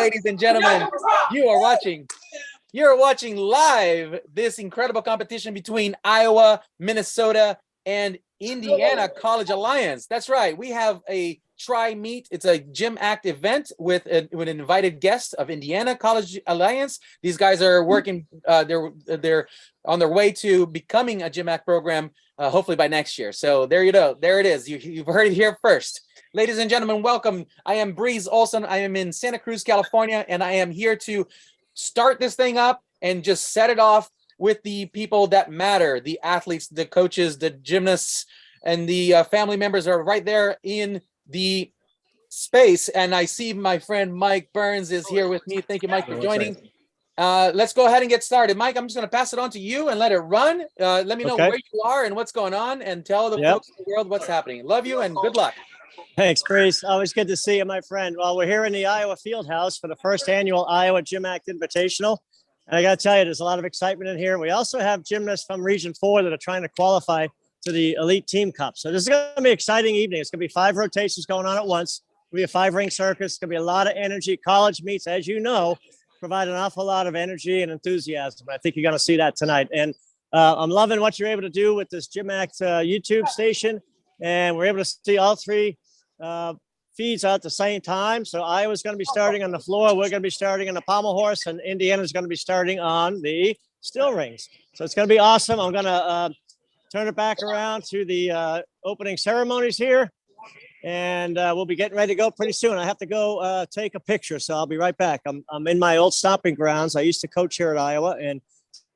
ladies and gentlemen, you're watching live this incredible competition between Iowa, Minnesota, and Indiana College Alliance. That's right. We have a tri-meet. It's a GymACT event with an invited guest of Indiana College Alliance. These guys are working. They're on their way to becoming a GymACT program, hopefully by next year. So there you go. There it is. You've heard it here first. Ladies and gentlemen, welcome. I am Breeze Olson. I am in Santa Cruz, California, and I am here to start this thing up and just set it off with the people that matter, the athletes, the coaches, the gymnasts, and the family members are right there in the space. And I see my friend Mike Burns is here with me. Thank you, Mike, for joining. Let's go ahead and get started. Mike, I'm just going to pass it on to you and let it run. Let me know where you are and what's going on, and tell the folks in the world what's happening. Love you and good luck. Thanks, Breeze. Always good to see you, my friend. Well, we're here in the Iowa Fieldhouse for the first annual Iowa GymACT Invitational. And I got to tell you, there's a lot of excitement in here. We also have gymnasts from Region 4 that are trying to qualify to the Elite Team Cup. So this is going to be an exciting evening. It's going to be 5 rotations going on at once. It'll be a 5-ring circus. It's going to be a lot of energy. College meets, as you know, provide an awful lot of energy and enthusiasm. I think you're going to see that tonight. And I'm loving what you're able to do with this GymACT YouTube station. And we're able to see all 3 feeds out at the same time. So Iowa's going to be starting on the floor. We're going to be starting on the pommel horse, and Indiana's going to be starting on the still rings. So it's going to be awesome. I'm going to turn it back around to the opening ceremonies here, and we'll be getting ready to go pretty soon. I have to go take a picture, so I'll be right back. I'm in my old stomping grounds. I used to coach here at Iowa, and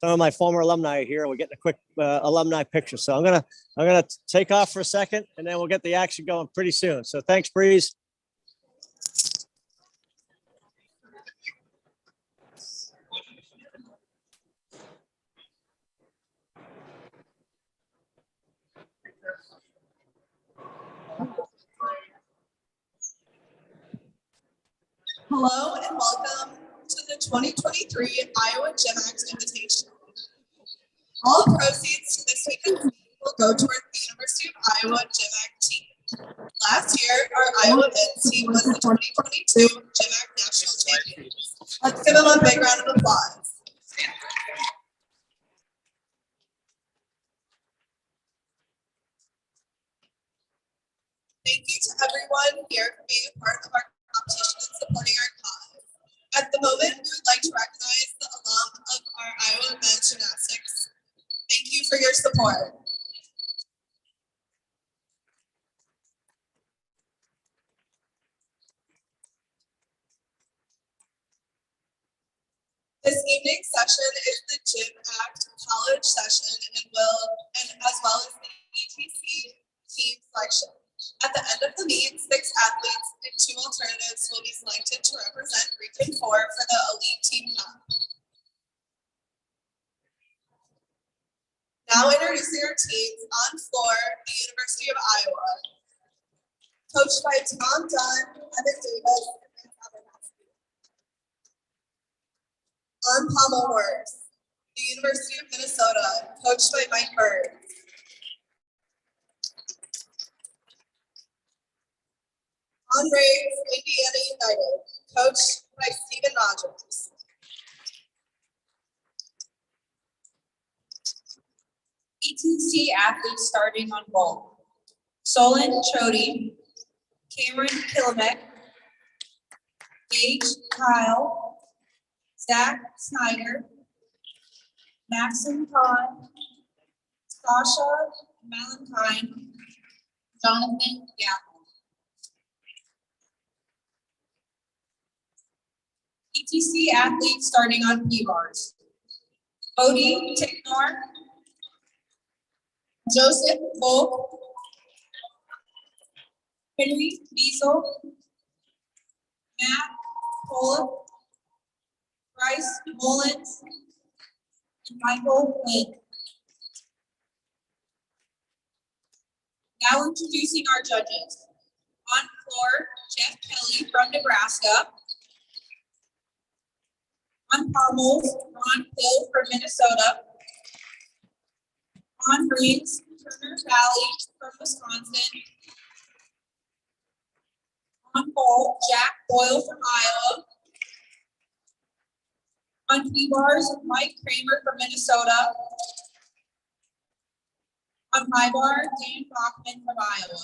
some of my former alumni are here. We're getting a quick alumni picture. So I'm gonna take off for a second, and then we'll get the action going pretty soon. So thanks, Breeze. Hello and welcome to the 2023 Iowa GymACT Invitational. All proceeds to this weekend's meet will go toward the University of Iowa GymACT team. Last year, our Iowa men's team was the 2022 GymACT National Champions. Let's give them a big round of applause. Thank you to everyone here for being a part of our competition and supporting our cause. At the moment, we would like to recognize the alum of our Iowa men's gymnastics. Thank you for your support. This evening's session is the GymACT college session and as well as the ETC team selection. At the end of the meet, 6 athletes and 2 alternatives will be selected to represent Region 4 for the Elite Team Cup. Now introducing our teams on floor, the University of Iowa. Coached by Tom Dunn, Evan Davis, and Evan Husky. On pommel horse, the University of Minnesota, coached by Mike Burns. On race, Indiana United, coached by Stephen Rogers. ETC athletes starting on vault: Solon Chody, Cameron Killamek, Gage Kyle, Zach Snyder, Maxim Kahn, Sasha Valentine, Jonathan Gaffney. ETC athletes starting on P-bars: Bodie Ticknor, Joseph Volk, Henry Diesel, Matt Pollock, Bryce Mullins, and Michael Lynn. Now introducing our judges. On floor, Jeff Kelly from Nebraska. On pommels, Ron Hill from Minnesota. On rings, Turner Valley from Wisconsin. On vault, Jack Boyle from Iowa. On P-bars, Mike Kramer from Minnesota. On high bar, Dan Bachman from Iowa.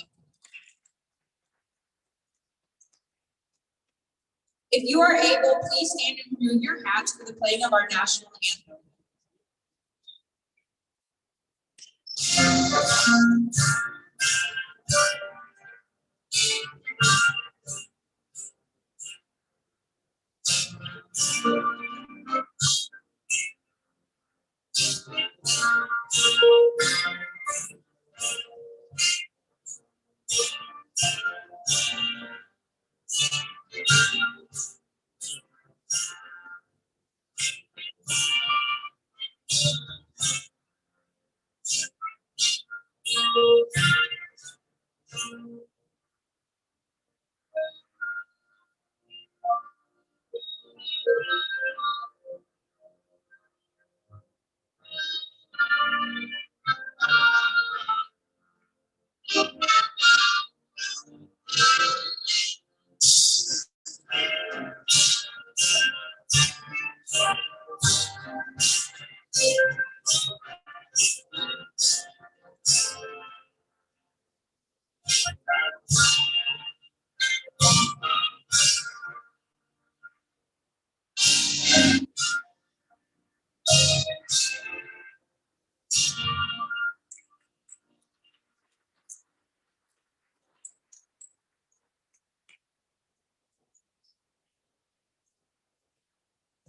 If you are able, please stand and remove your hats for the playing of our national anthem.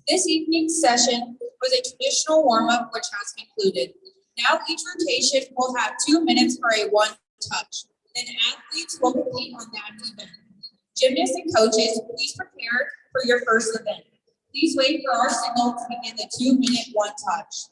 This evening's session was a traditional warm-up which has concluded. Now each rotation will have 2 minutes for a one touch. Then athletes will compete on that event. Gymnasts and coaches, please prepare for your first event. Please wait for our signal to begin the 2-minute one touch.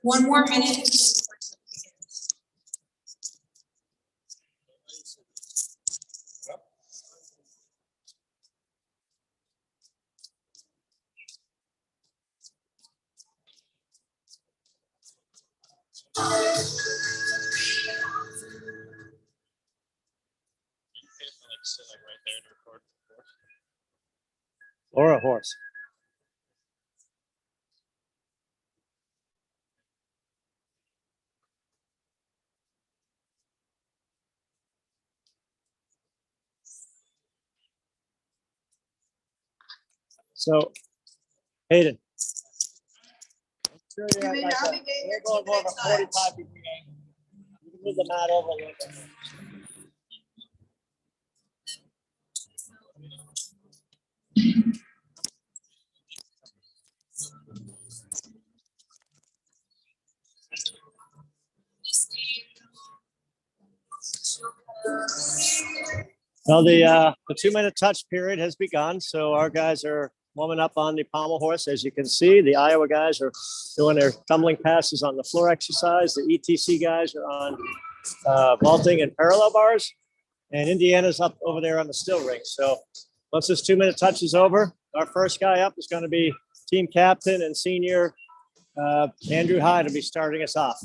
One more minute. Or a horse. So, Hayden. Sure you're at like a, we're going more of a 45 degree angle. You can move the mat over a little bit. Well, the 2-minute touch period has begun. So our guys are warming up on the pommel horse. As you can see, the Iowa guys are doing their tumbling passes on the floor exercise. The ETC guys are on vaulting and parallel bars. And Indiana's up over there on the still ring. So once this 2-minute touch is over, our first guy up is going to be team captain and senior Andrew Hyde will be starting us off.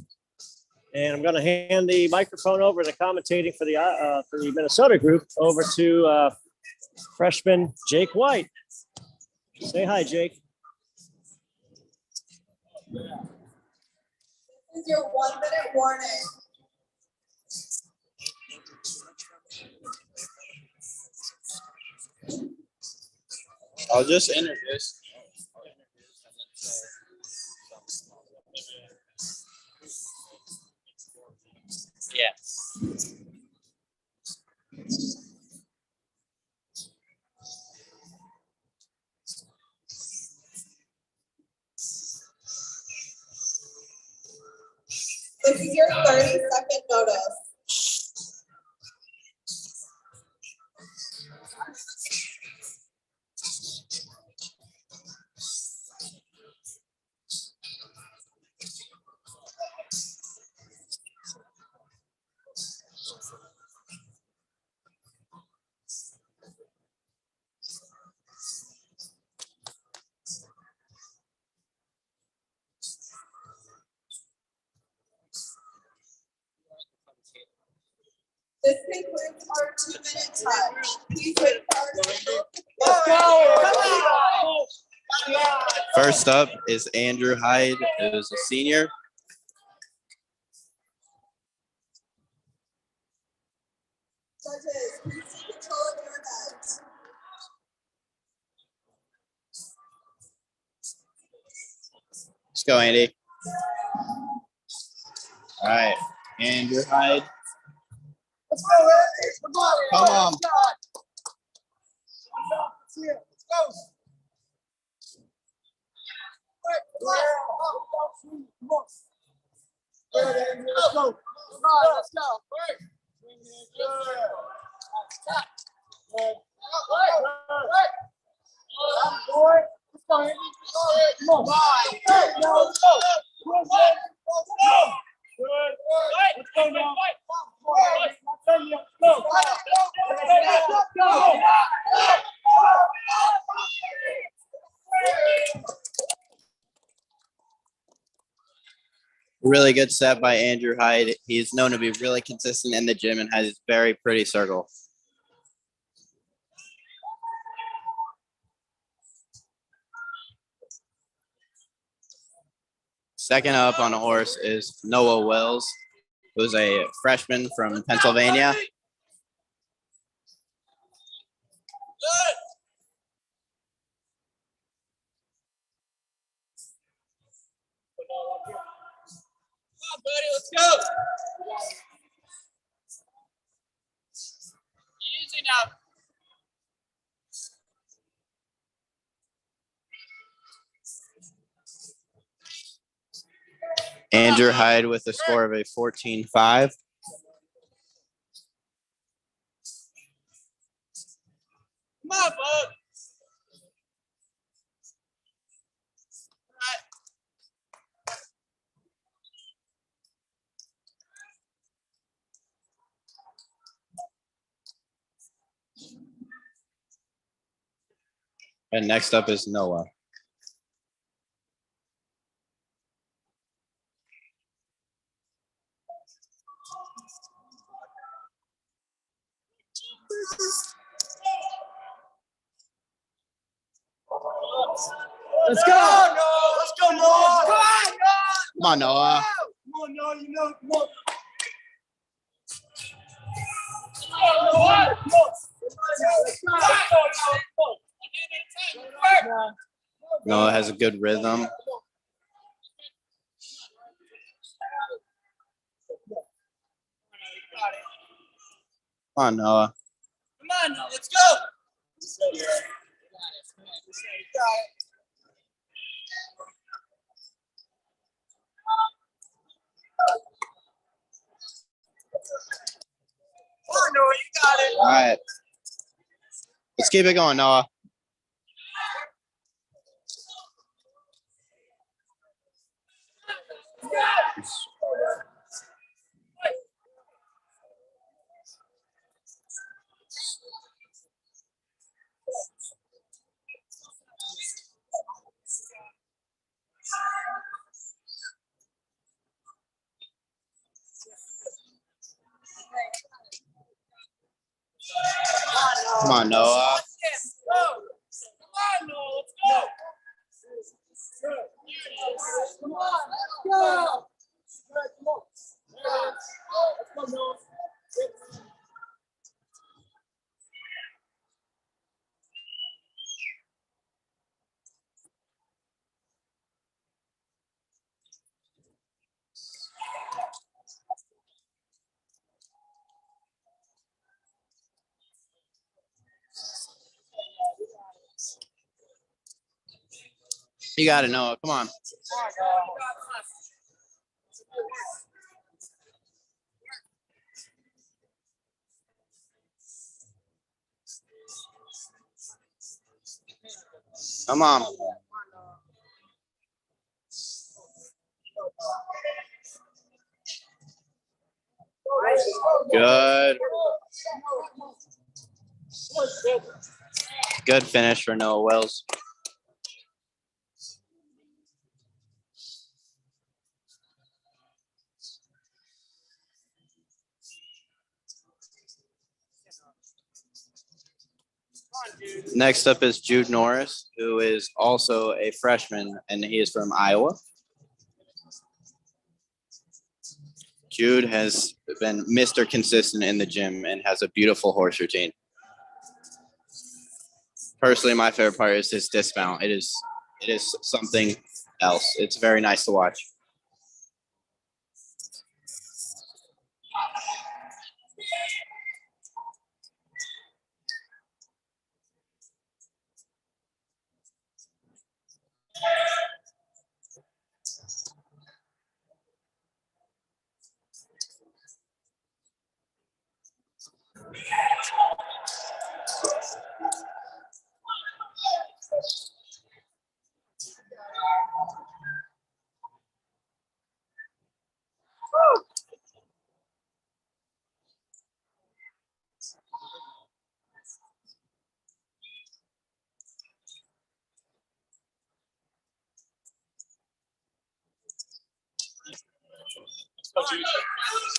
And I'm going to hand the microphone over to commentating for the Minnesota group over to freshman Jake White. Say hi, Jake. This is your 1-minute warning. I'll just introduce. Yeah. This is your 30-second notice. This concludes our 2-minute touch. Please wait for our signal. Let's go. Come on. First up is Andrew Hyde, who's a senior. Judges, please take control of your event. Let's go, Andy. All right, Andrew Hyde. Let's go, Andy. Come on. Come on. Let's go. Let's go. Come on, let's go. Really good set by Andrew Hyde. He's known to be really consistent in the gym and has a very pretty circle. Second up on a horse is Noah Wells, who's a freshman from Pennsylvania. Buddy, let's go. Easy now. Andrew Hyde with a score of a 14.5. Come on, bud. And next up is Noah. Let's go. Let's go, Noah. Come on, Come on, Noah. Come on, Noah. You know, come on. Noah has a good rhythm. Come on, Noah. Come on, now, let's go. Come on, Noah, you got it. All right. Let's keep it going, Noah. Come on, Noah. Yes, go. Come on, Noah, let's go. Come on, let's go. Come on. Let's go, Noah. You got it, Noah. Come on. Come on. Good. Good finish for Noah Wells. Next up is Jude Norris, who is also a freshman, and he is from Iowa. Jude has been Mr. Consistent in the gym and has a beautiful horse routine. Personally, my favorite part is his dismount. It is something else. It's very nice to watch.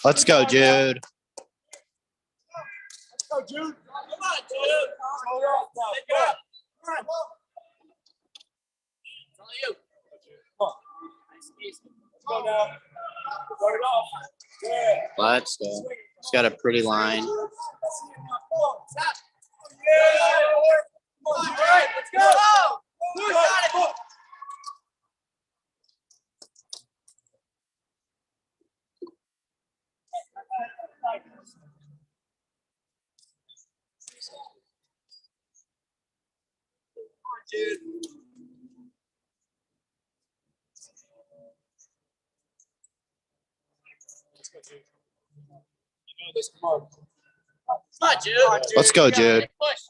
Let's go, Jude. Let's go, Jude. Come on, Jude. Take it up. Come on. It's all you. Come on. Let's go now. Start it off. Yeah. Let's go. He's got a pretty line. Stop. Yeah. Come on, all right, let's go. You got it. Dude. You know this. Come on. Come on, Jude. Let's go, Jude. Push.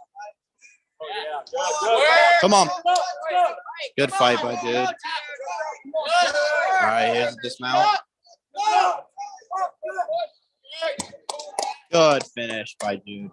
Oh, yeah. Come on. Go. Good fight by Jude. All right, here's the dismount. Good finish by Jude.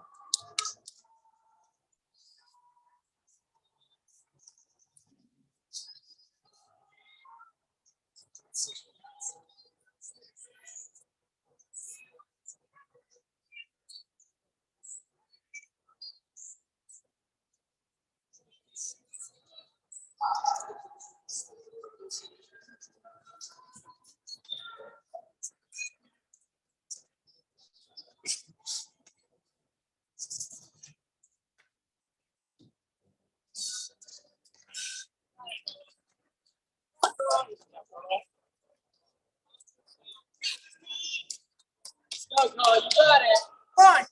Go, Cole, you got it. Come on,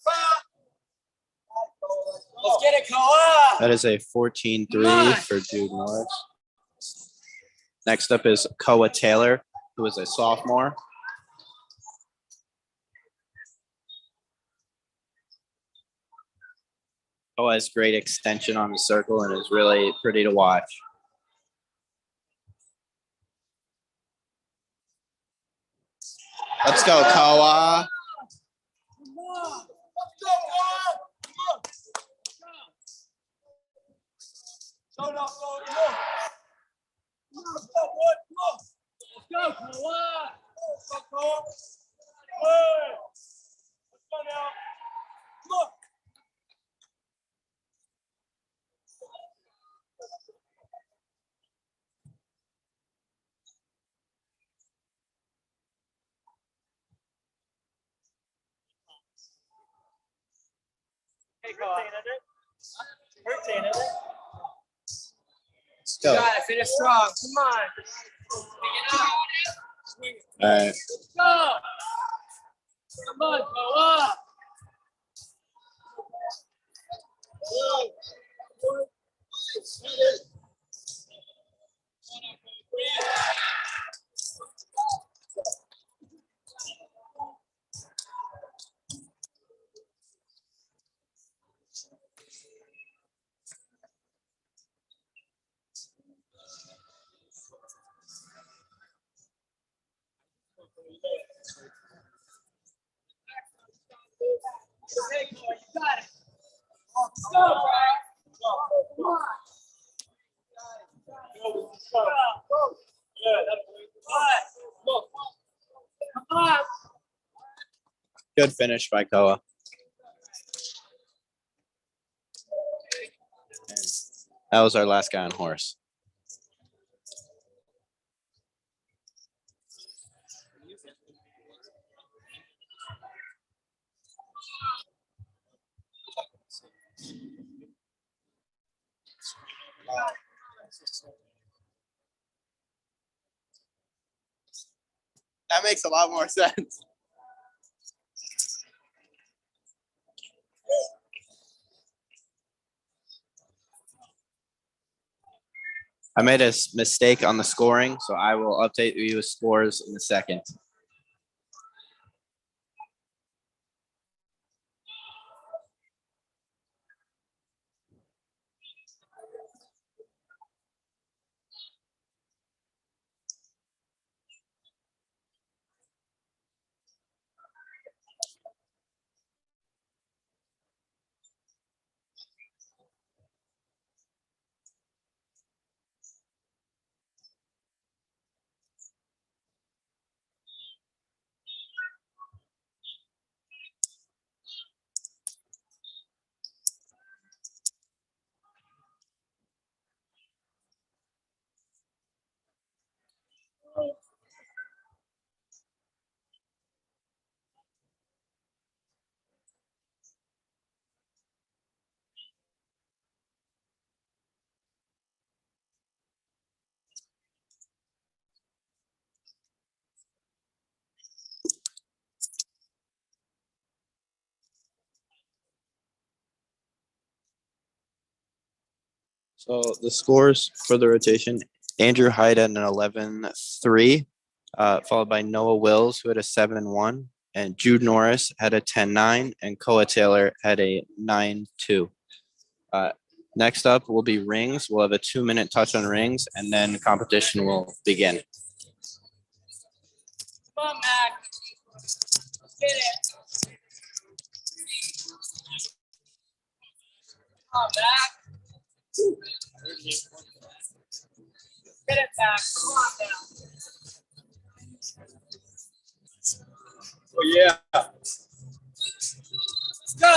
let's get it, Cole. That is a 14-3 for Jude Norris. Next up is Koa Taylor, who is a sophomore. Koa has great extension on the circle and is really pretty to watch. Let's go, Koa. Let's go. You got it. Finish strong. Come on. All right. Let's go. Come on, go up. Good finish by Koa. And that was our last guy on horse. That makes a lot more sense. I made a mistake on the scoring, so I will update you with scores in a second. So the scores for the rotation: Andrew Hyde at an 11-3, followed by Noah Wills, who had a 7-1, and Jude Norris had a 10-9, and Koa Taylor had a 9-2. Next up will be rings. We'll have a 2-minute touch on rings, and then the competition will begin. Come on, Mac. Let's get it. Come on, Mac. Get it back. Come on now. Oh, yeah. Let's go.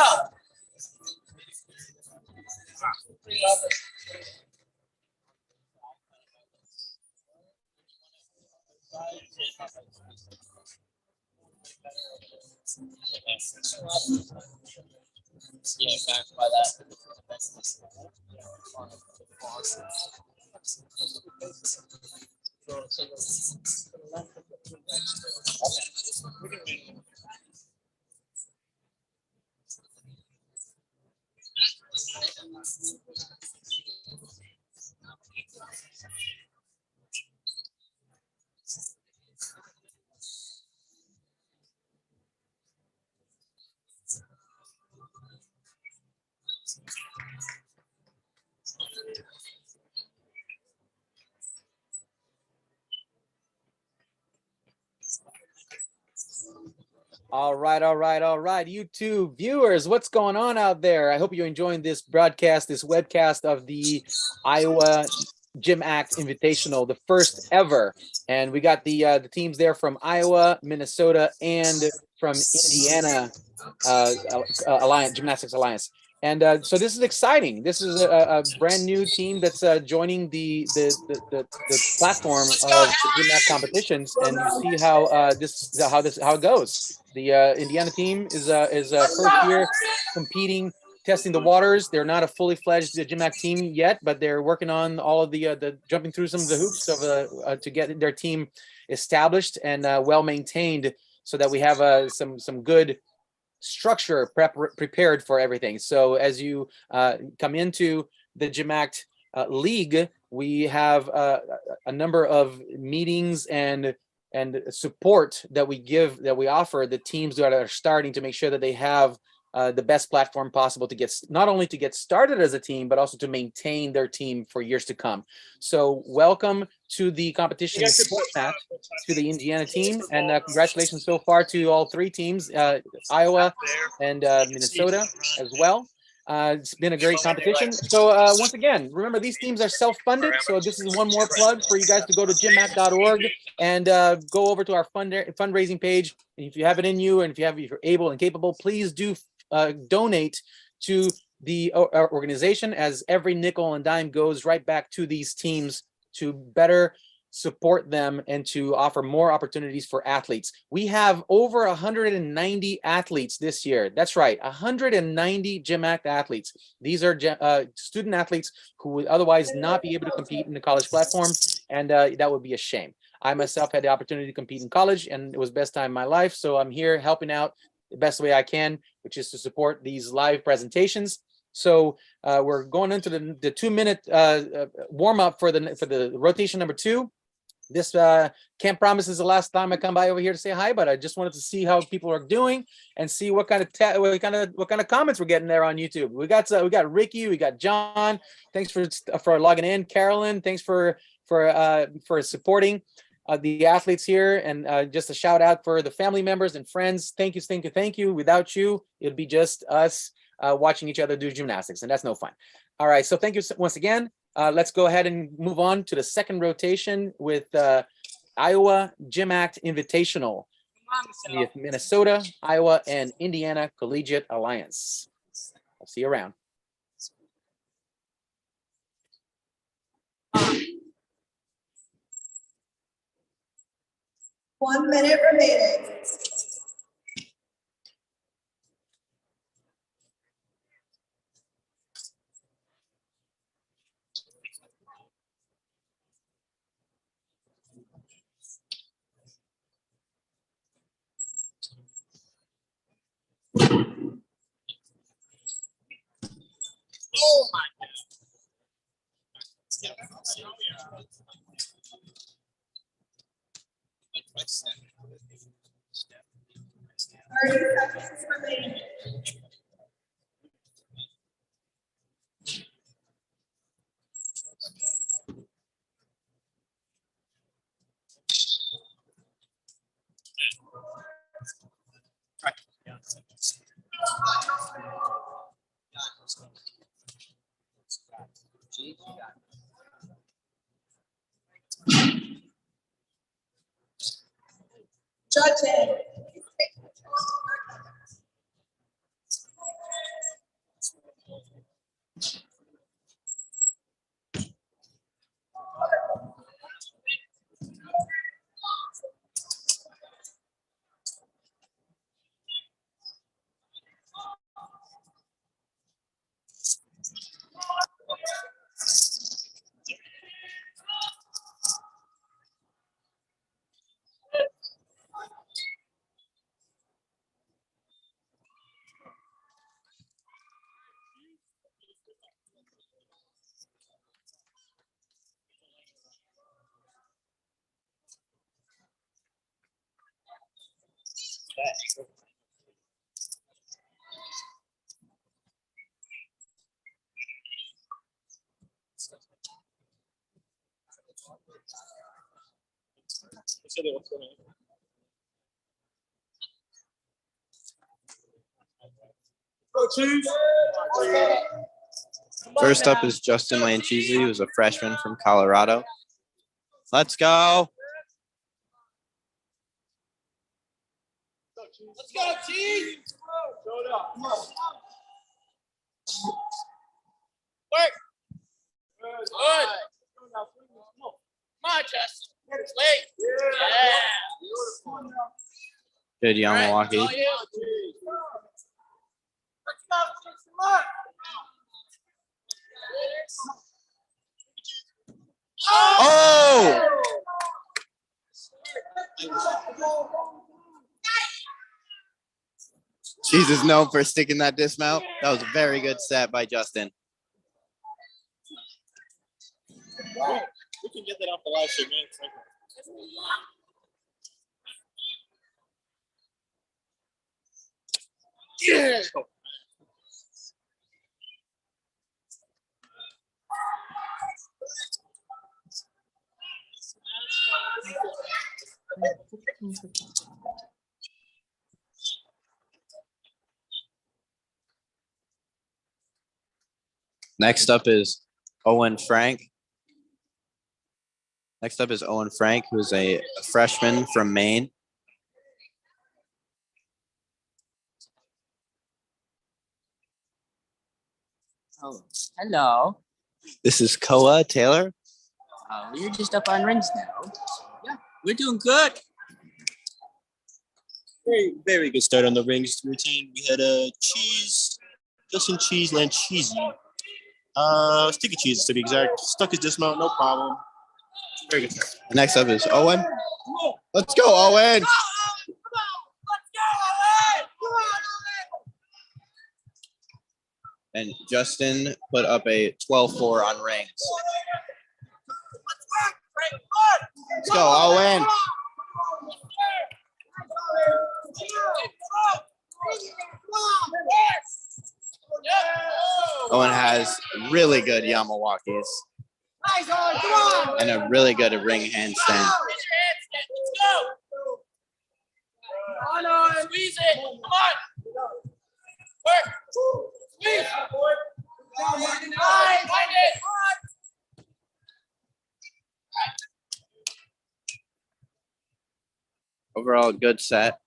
Yeah, back by that. All right, all right, all right. YouTube viewers, what's going on out there? I hope you're enjoying this broadcast, this webcast of the Iowa GymACT Invitational, the first ever. And we got the teams there from Iowa, Minnesota, and from Indiana Alliance, Gymnastics Alliance. And so this is exciting. This is a brand new team that's joining the platform of the GymACT competitions, and you see how how it goes. The Indiana team is first year competing, testing the waters. They're not a fully fledged GymACT team yet, but they're working on all of the jumping through some of the hoops of to get their team established and well maintained, so that we have some good structure prepared for everything. So as you come into the GymACT league, we have a number of meetings and support that we offer the teams that are starting, to make sure that they have the best platform possible to get, not only to get started as a team, but also to maintain their team for years to come. So welcome to the competition format, to the Indiana team, and congratulations so far to all three teams, Iowa and Minnesota as well. It's been a great competition. So once again, remember, these teams are self-funded. So this is one more plug for you guys to go to gymact.org and go over to our fundraising page. And if you have it in you, and if you're able and capable, please do donate to the organization, as every nickel and dime goes right back to these teams to better support them and to offer more opportunities for athletes. We have over 190 athletes this year. That's right, 190 GymACT athletes. These are student athletes who would otherwise not be able to compete in the college platform, and that would be a shame. I myself had the opportunity to compete in college, and it was the best time of my life, so I'm here helping out the best way I can, which is to support these live presentations. So we're going into the 2-minute warm-up for the rotation number 2. This can't promise is the last time I come by over here to say hi, but I just wanted to see how people are doing and see what kind of comments we're getting there on YouTube. We got Ricky, we got John. Thanks for logging in. Carolyn, thanks for supporting the athletes here, and just a shout out for the family members and friends. Thank you. Without you, it'd be just us watching each other do gymnastics, and that's no fun. All right, so thank you once again. Let's go ahead and move on to the second rotation with Iowa GymACT Invitational with Minnesota, Iowa, and Indiana Collegiate Alliance. I'll see you around. One minute remaining. Oh my God. 30 seconds remaining. Judging. First up is Justin Lanchisi, who's a freshman from Colorado. Let's go. Let's go, team. Come on. Work. Good. Come on, Justin. It's late. Yeah. Good, young Milwaukee. Let's go, come on. Oh! Jesus, known for sticking that dismount. That was a very good set by Justin. We can get that off the live stream, man. Yeah. Next up is Owen Frank. Who's a freshman from Maine. Oh, hello. This is Koa Taylor. You're just up on rings now. Yeah, we're doing good. Very good start on the rings routine. We had a cheese, Justin Cheese Lancheesi. Sticky cheese to be exact. Stuck his dismount, no problem. Very good start. Next up is Owen. Let's go, Owen. And Justin put up a 12-4 on rings. Let's go, Owen. Owen has really good Yamawakis and a really good ring handstand. Squeeze it. Come on. Work. Squeeze. Find it. Overall, good set.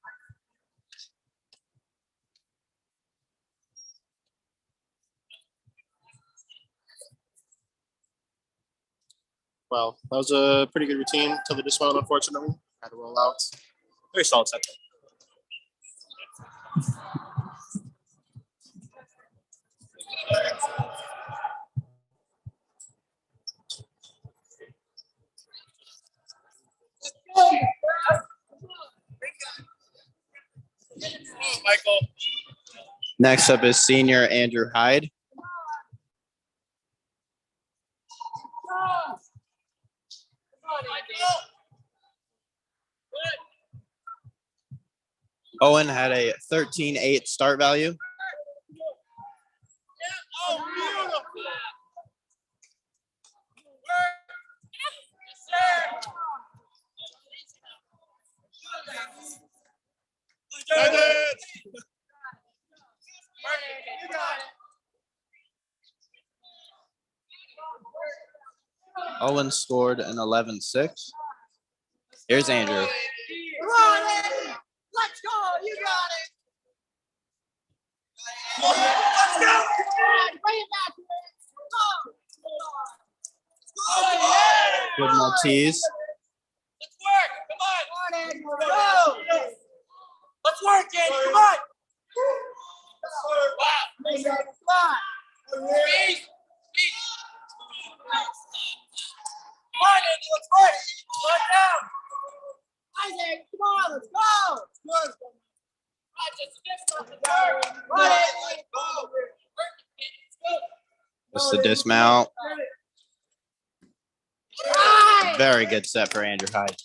Well, that was a pretty good routine till the dismount, unfortunately. Had to roll out. Very solid set. Michael. Next up is senior Andrew Hyde. Owen had a 13-8 start value. Owen scored an 11-6. Here's Andrew. Come on, Andy. Let's go. You got it. Let's go. Bring it back. Good Maltese. Let's work. Come on. Go. Let's work, Andy. Come on. Wow. Squeeze. Come on, Andy. Let's work. Work down. Isaac, come on. Let's go. Good. Run it. Go. Just the dismount. Very good set for Andrew Hyde.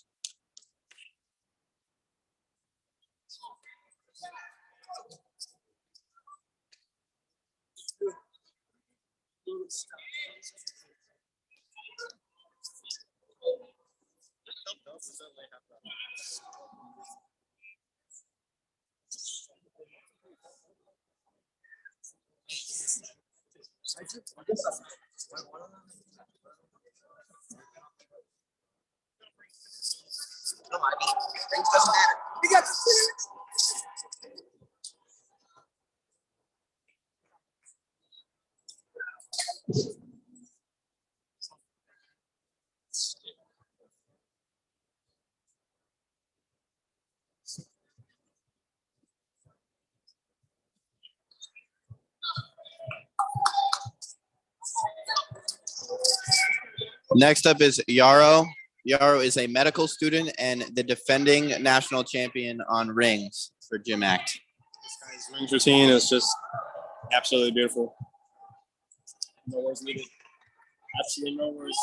Doesn't matter. You got the Next up is Yarrow. Yarrow is a medical student and the defending national champion on rings for GymACT. This guy's rings routine is just absolutely beautiful. No words needed. Absolutely no words.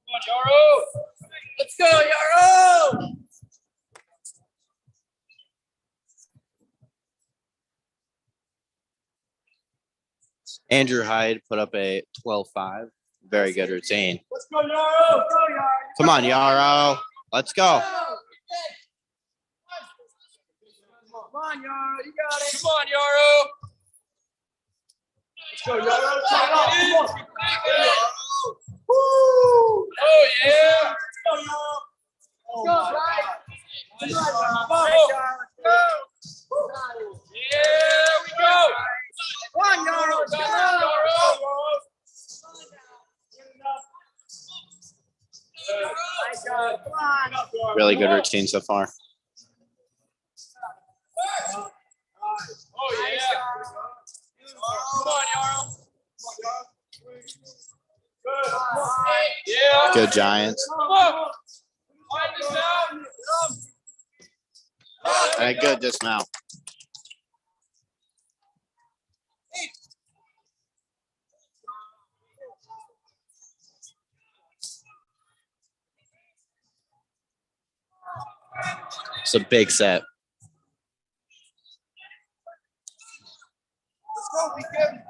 Come on, Yarrow. Let's go, Yarrow. Andrew Hyde put up a 12.5. Very good routine. Let's go, Yarrow. Go, Yarrow. Come on, Yarrow. Let's go. Come on, Yarrow. You got it. Come on, Yarrow. Let's go, Yarrow. Come on. Woo. Oh, yeah. Let's go, Yarrow. Oh, go, right. Come on, Yarrow. Let's go. Here we go. Come on, Yarrow. Let's go. Really good routine so far. Oh, yeah. Come on, Yarrow. Yeah. Good Giants. Come on. Find this out. And a good dismount. It's a big set. Let's go, weekend.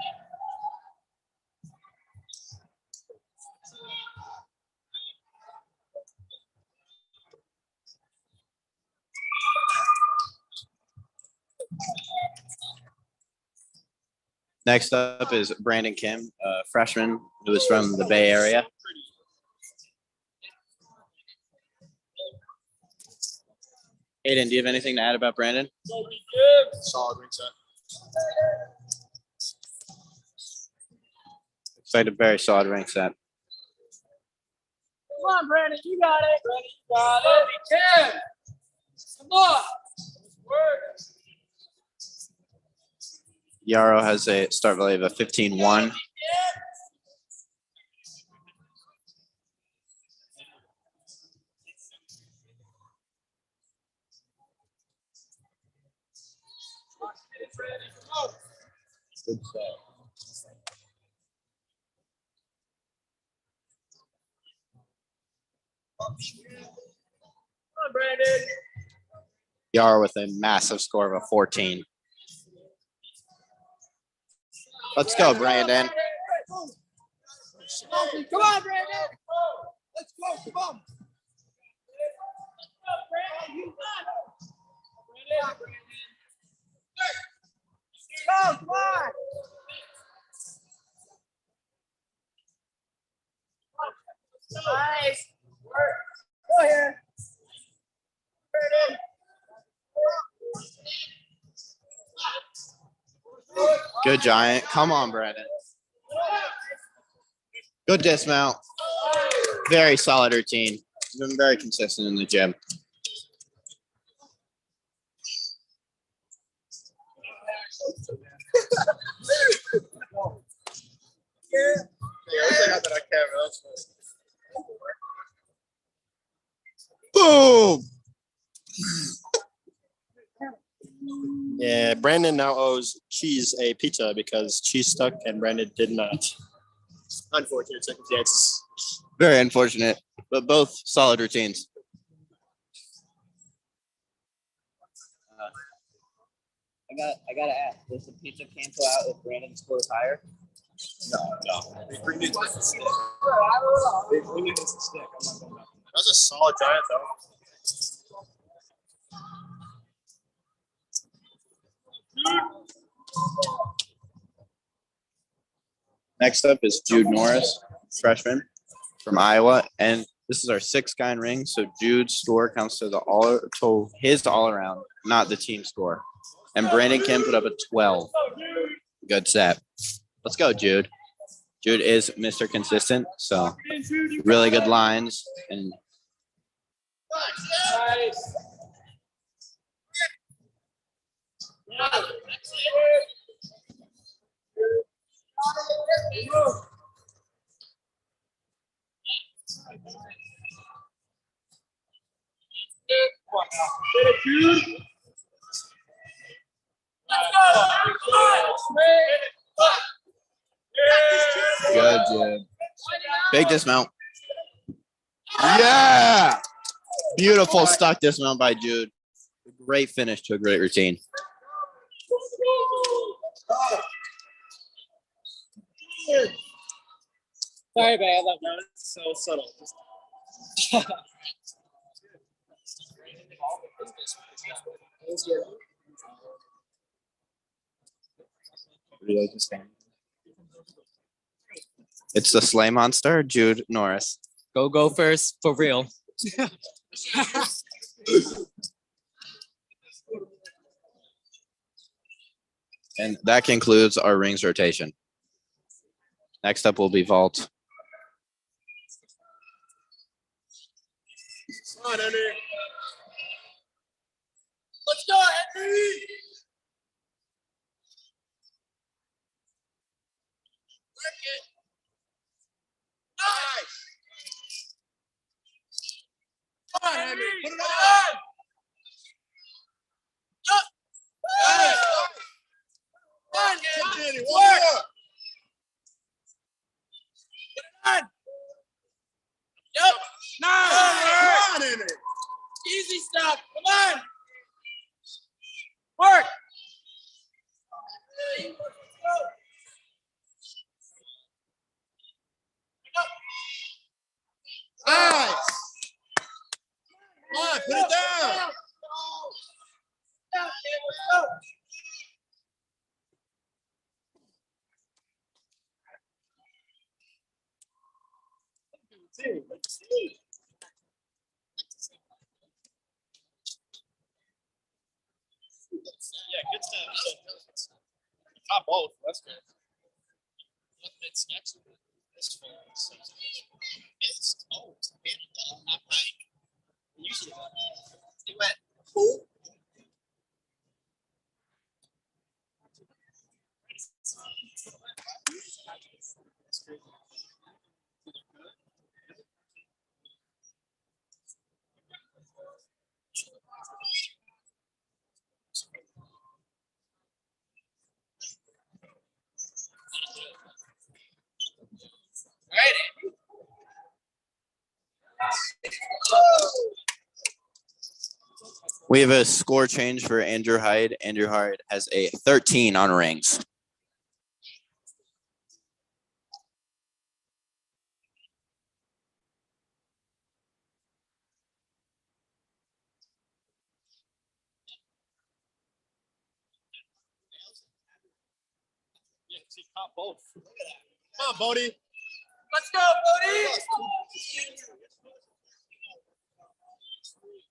Next up is Brandon Kim, a freshman who is from the Bay Area. Aiden, do you have anything to add about Brandon? Solid ring set. It's like a very solid ring set. Come on, Brandon, you got it. Brandon, you got it. We can. Come on. Work. Yarrow has a start value of a 15.1. Good set. Come on, Brandon. Yarrow with a massive score of a 14. Let's go, Brandon. Come on, Brandon. Let's go. Come on. Go, come on. Nice. Go here. Brandon. Good Giant. Come on, Brandon. Good dismount. Very solid routine. He's been very consistent in the gym. Boom! Yeah, Brandon now owes Cheese a pizza because Cheese stuck and Brandon did not. Unfortunate circumstances. Very unfortunate, but both solid routines. I gotta ask, does the pizza cancel out if Brandon scores higher? No. Brandon needs a stick. That was a solid Giant though. Next up is Jude Norris, freshman from Iowa, and this is our 6th guy in ring. So Jude's score counts to his all around, not the team score. And Brandon Kim put up a 12. Good set. Let's go, Jude. Jude is Mr. Consistent, so really good lines and good, Jude. Big dismount. Yeah! Beautiful stuck dismount by Jude. Great finish to a great routine. Sorry, babe. I love that. It's so subtle. It's the Slay Monster, Jude Norris. Go first for real. And that concludes our rings rotation. Next up will be vault. Come on, Henry. Let's go, Henry. Work it. Nice. Come on, Henry. Put it on. Nice. Come on, Henry. Work. One more. Get it on. Yep. Nice. Come on, Henry. Easy stuff. Come on. Work. Nice. Come on, put it down. Yeah, good stuff. Top both. That's good. It's next. This phone it's cold. It's not right. Usually, it went cool. We have a score change for Andrew Hyde. Andrew Hyde has a 13 on rings. Yeah, see, top both. Come on, Bodie. Let's go, Bodie.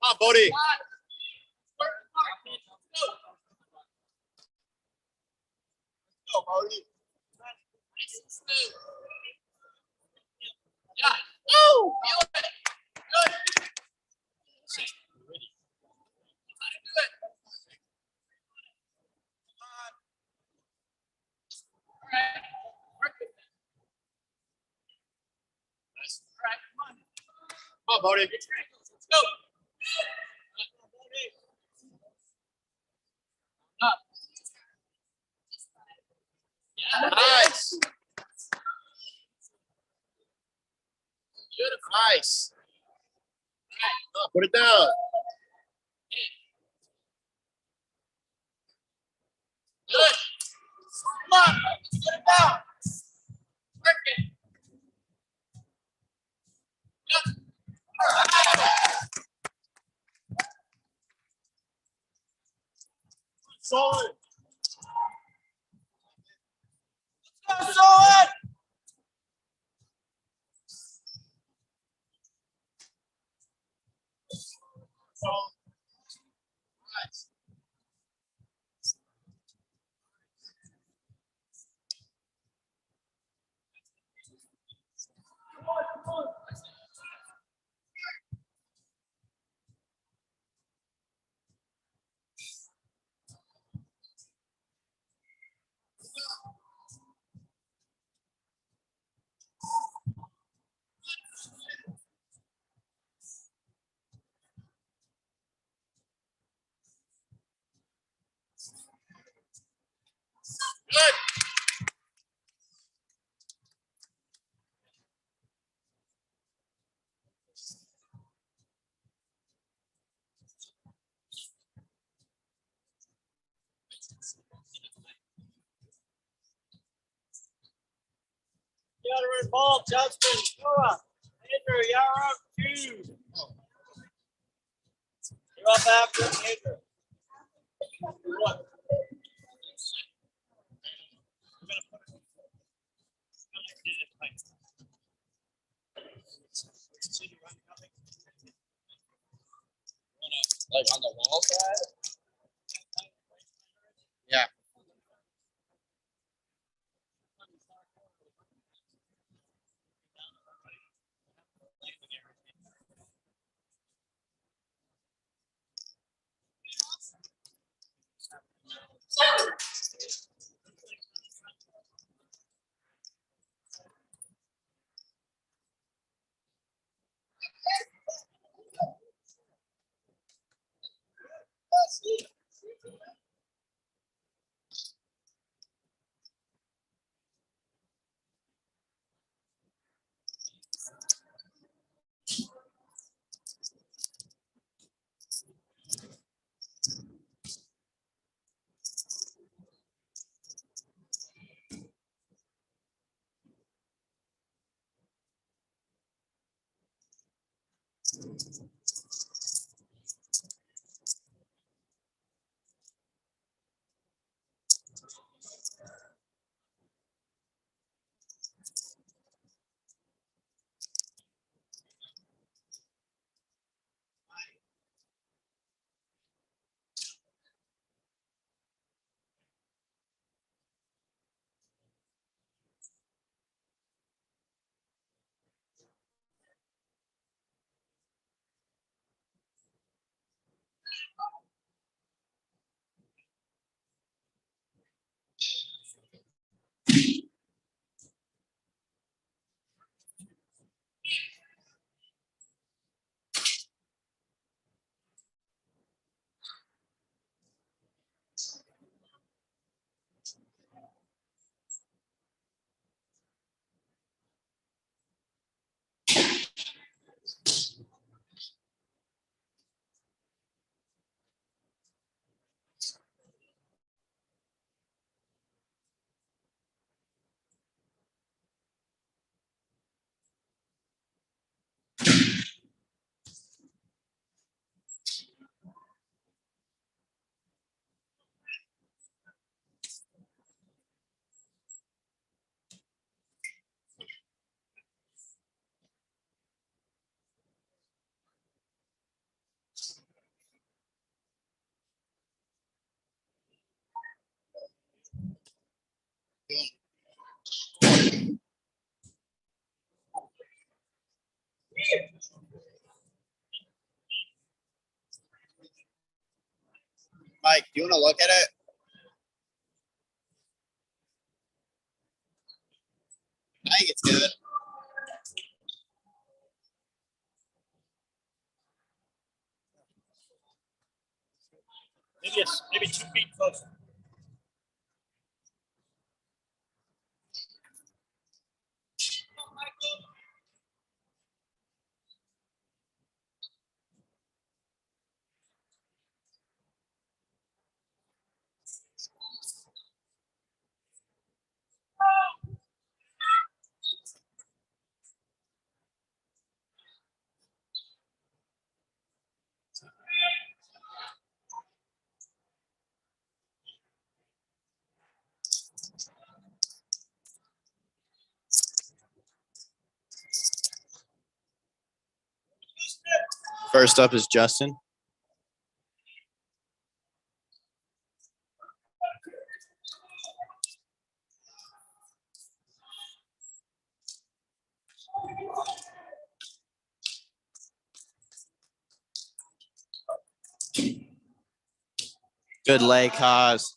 Come on, Bodie. Go, Bodie. Yeah. Woo! Feel it. Good. How to do it. All right. Work it. Nice. All right, come on. Come on, Bodie. Let's go. Up. Yeah. Nice. Beautiful. Nice. Oh, put it down. Good. Come on. Let's put it down. Work it. Yep. Solid. Let's go, Solid. Nice. Third ball, Justin. Noah. Andrew, you're up 2. You're up after Andrew. What? Like on the wall side? Yeah. Mike, do you want to look at it? I think it's good. Maybe 2 feet closer. First up is Justin. Good leg, Haas.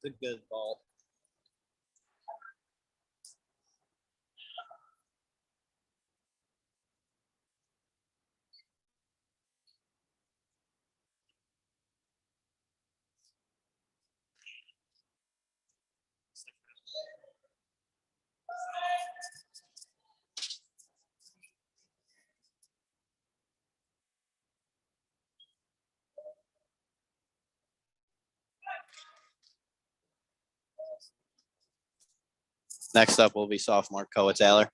It's a good ball. Next up will be sophomore Koa Taylor.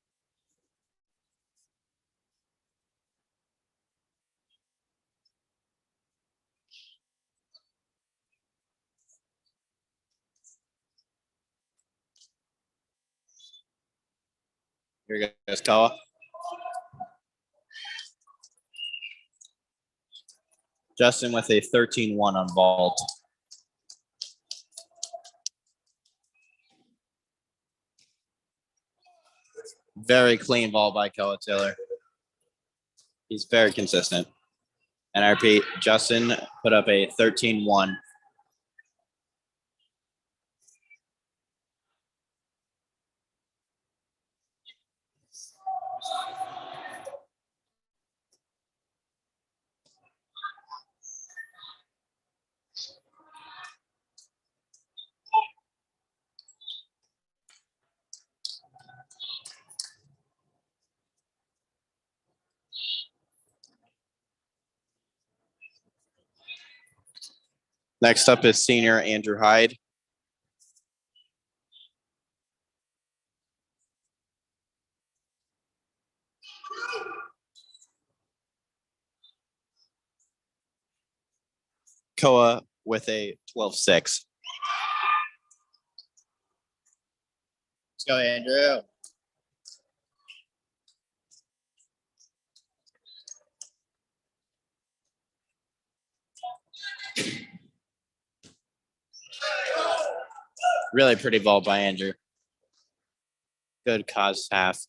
Here goes Koa. Justin with a 13-1 on vault. Very clean vault by Koa Taylor. He's very consistent. And I repeat, Justin put up a 13-1. Next up is senior Andrew Hyde. Koa with a 12-6. Let's go, Andrew. Really pretty vault by Andrew. Good cause half.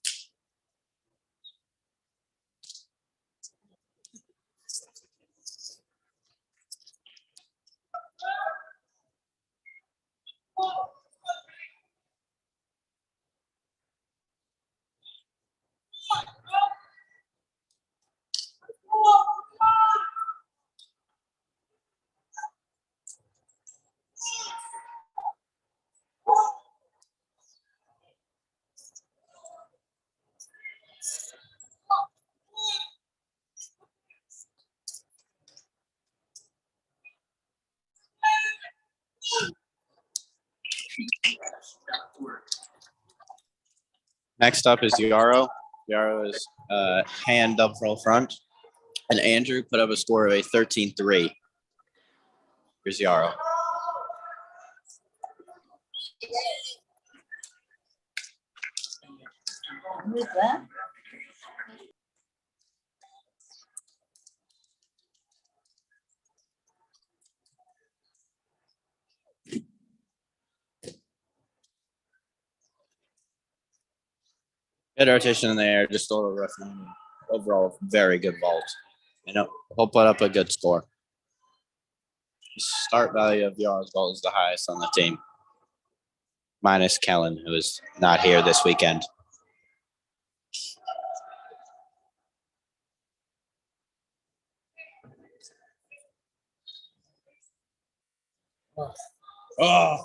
Next up is Yarrow. Yarrow is hand up roll front. And Andrew put up a score of a 13-3. Here's Yarrow. Who's that? Good rotation in the air, just a little rough. Overall, very good vault. And he'll put up a good score. The start value of Yarrow's vault is the highest on the team, minus Kellen, who is not here this weekend. Oh.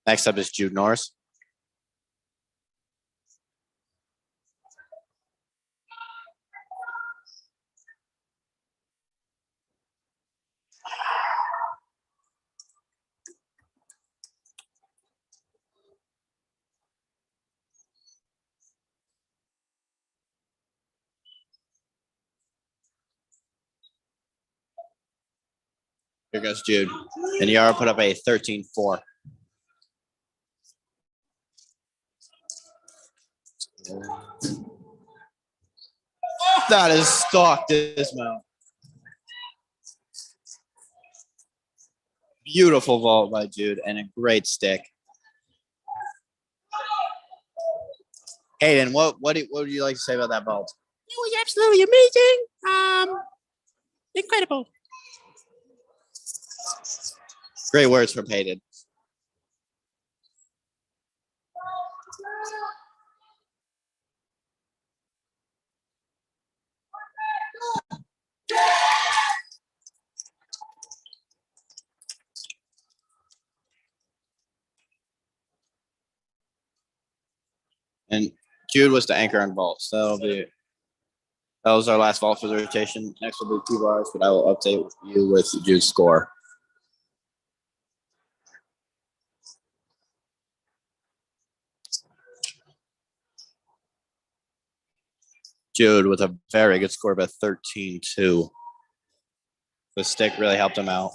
Next up is Jude Norris. Here goes Jude. And Yarrow put up a 13-4. That is stalked dismount. Beautiful vault by Jude and a great stick. Hayden, what would you like to say about that vault? It was absolutely amazing. Incredible. Great words from Hayden. And Jude was the anchor on vault. So that was our last vault for the rotation. Next will be 2 bars, but I will update you with Jude's score. Jude with a very good score of a 13-2. The stick really helped him out.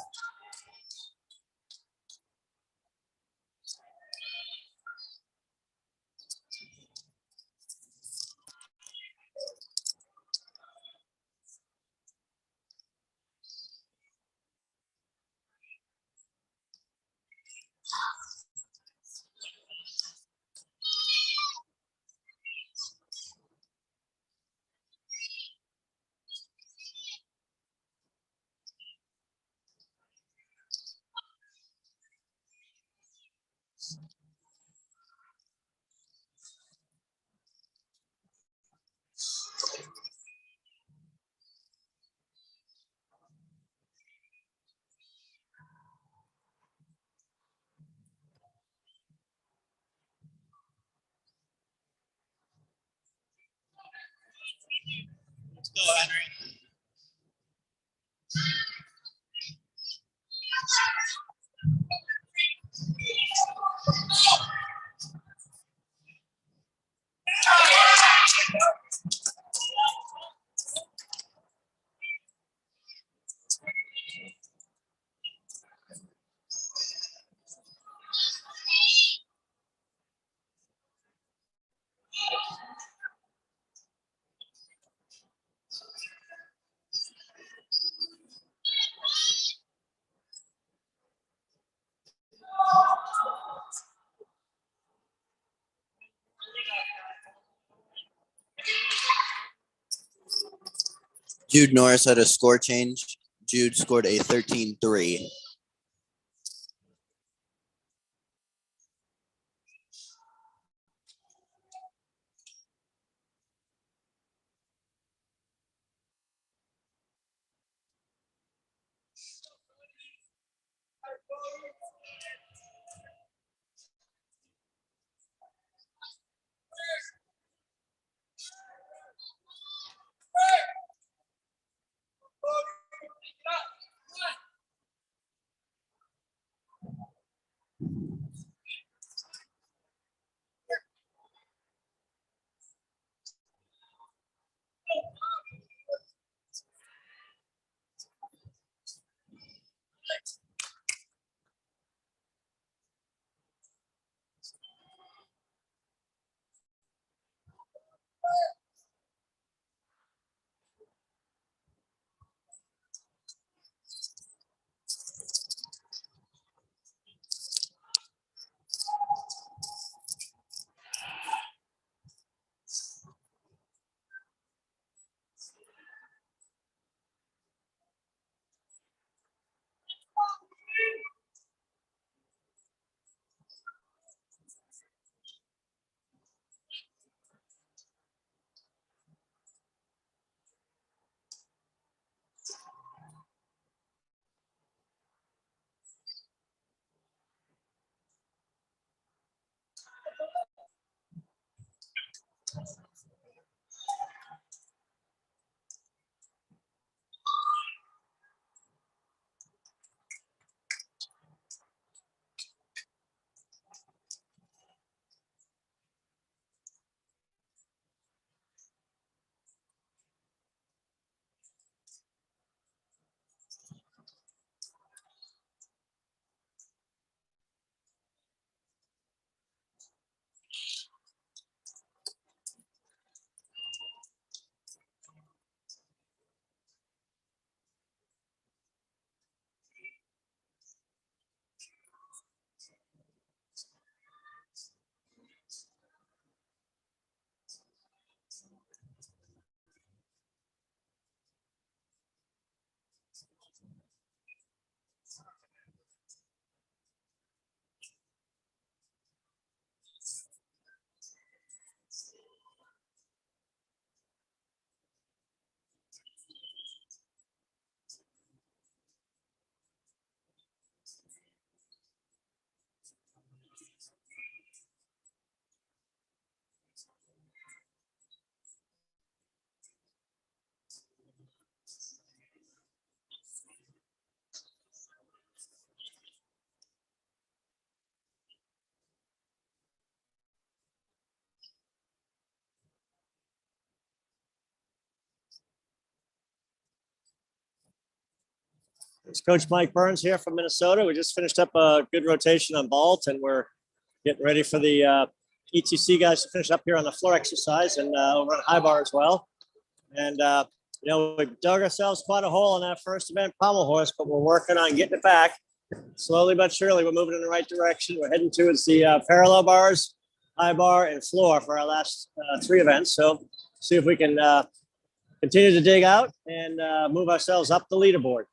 Let's go, Henry. Jude Norris had a score change. Jude scored a 13-3. It's Coach Mike Burns here from Minnesota. We just finished up a good rotation on vault, and we're getting ready for the ETC guys to finish up here on the floor exercise and over on high bar as well. And, we dug ourselves quite a hole in that first event, Pommel horse, but we're working on getting it back. Slowly but surely, we're moving in the right direction. We're heading towards the parallel bars, high bar, and floor for our last 3 events. So see if we can continue to dig out and move ourselves up the leaderboard.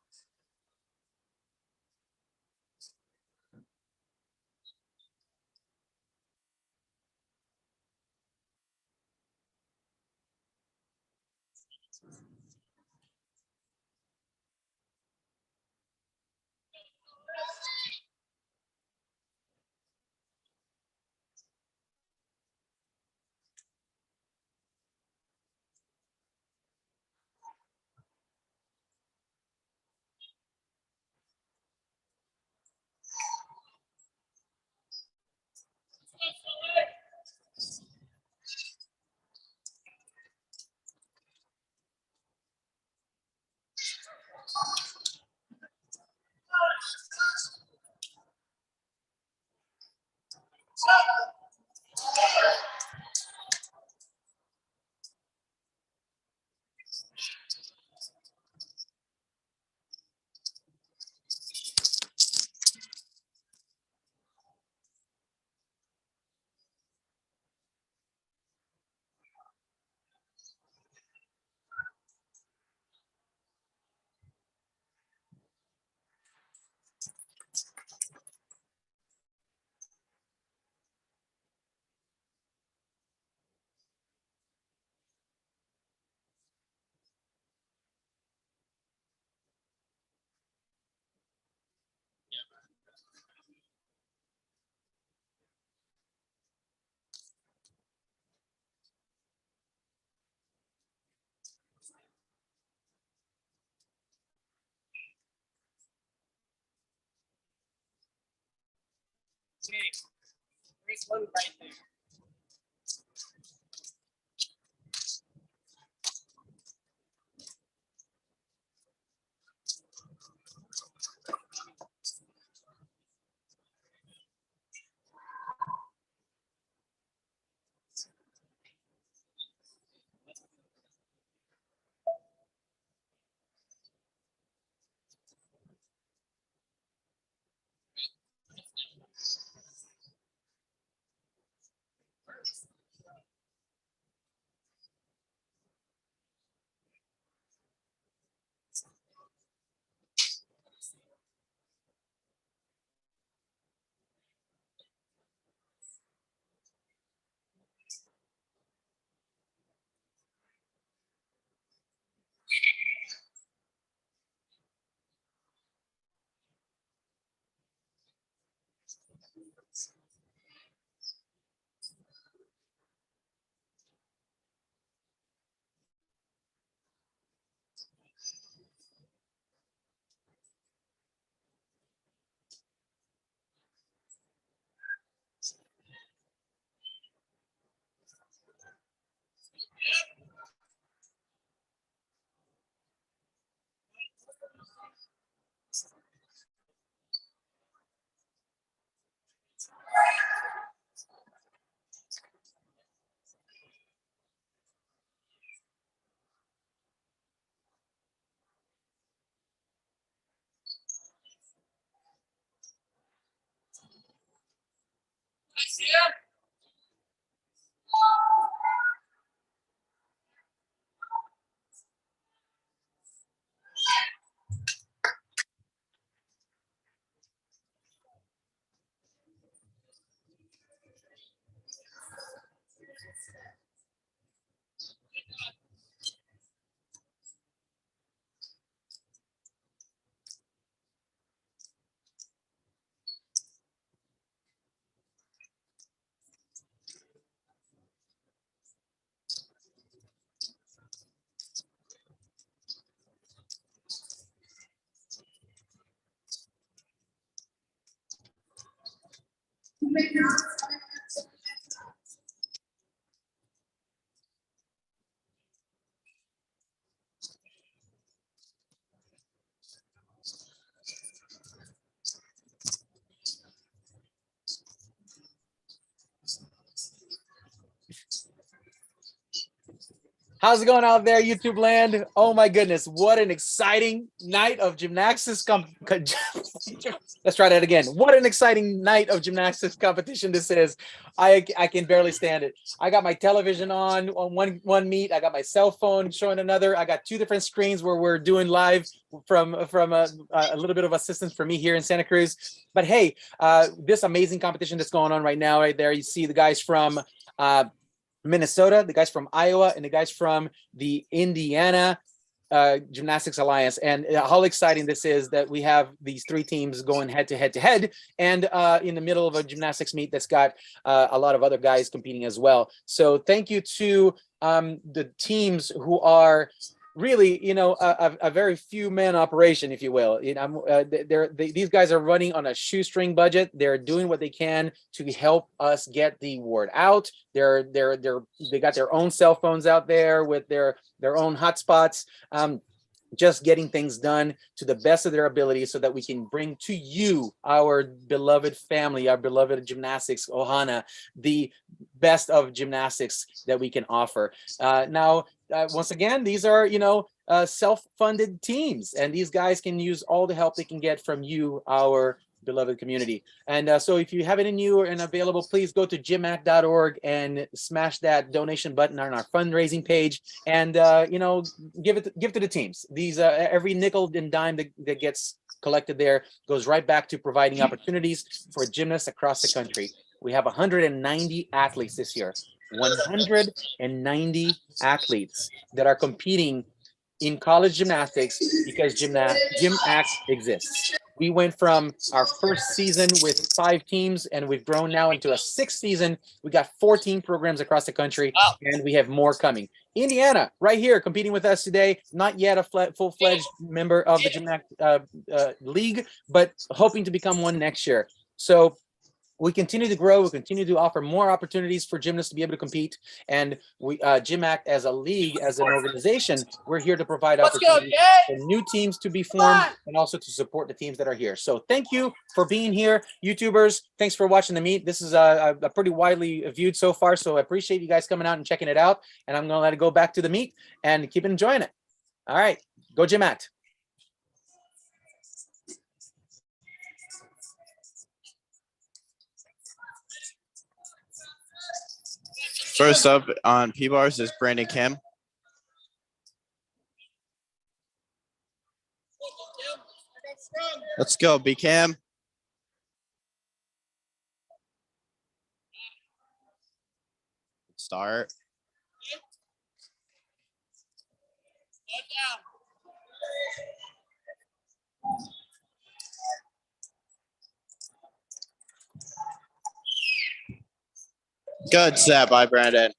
There's one right there. How's it going out there, YouTube land? Oh my goodness, what an exciting night of gymnastics. Let's try that again. What an exciting night of gymnastics competition this is. I can barely stand it. I got my television on one meet. I got my cell phone showing another. I got two different screens where we're doing live from a little bit of assistance for me here in Santa Cruz. But hey, this amazing competition that's going on right now, right there, you see the guys from Minnesota, the guys from Iowa, and the guys from the Indiana Gymnastics Alliance. And how exciting this is that we have these three teams going head to head, and in the middle of a gymnastics meet that's got a lot of other guys competing as well. So thank you to the teams who are really, you know, a very few man operation, if you will. You know, these guys are running on a shoestring budget. They're doing what they can to help us get the word out. They got their own cell phones out there with their own hotspots. Just getting things done to the best of their ability so that we can bring to you, our beloved family, our beloved gymnastics ohana, the best of gymnastics that we can offer. Now, once again, these are, you know, self-funded teams, and these guys can use all the help they can get from you, our beloved community. And so if you have it in you and available, please go to gymact.org and smash that donation button on our fundraising page, and you know, give to the teams. These every nickel and dime that gets collected there goes right back to providing opportunities for gymnasts across the country. We have 190 athletes this year, 190 athletes that are competing in college gymnastics because GymACT exists. We went from our first season with 5 teams, and we've grown now into a 6th season. We got 14 programs across the country, and we have more coming. Indiana, right here, competing with us today. Not yet a full-fledged member of the GymACT League, but hoping to become one next year. So we continue to grow. We continue to offer more opportunities for gymnasts to be able to compete. And we, GymACT as a league, as an organization, we're here to provide opportunities for new teams to be formed and also to support the teams that are here. So thank you for being here, YouTubers. Thanks for watching the meet. This is a pretty widely viewed so far, so I appreciate you guys coming out and checking it out. And I'm going to let it go back to the meet and keep enjoying it. All right, go GymACT. First up on P-bars is Brandon Kim. Let's go, B-Cam. Start. Good set by Brandon.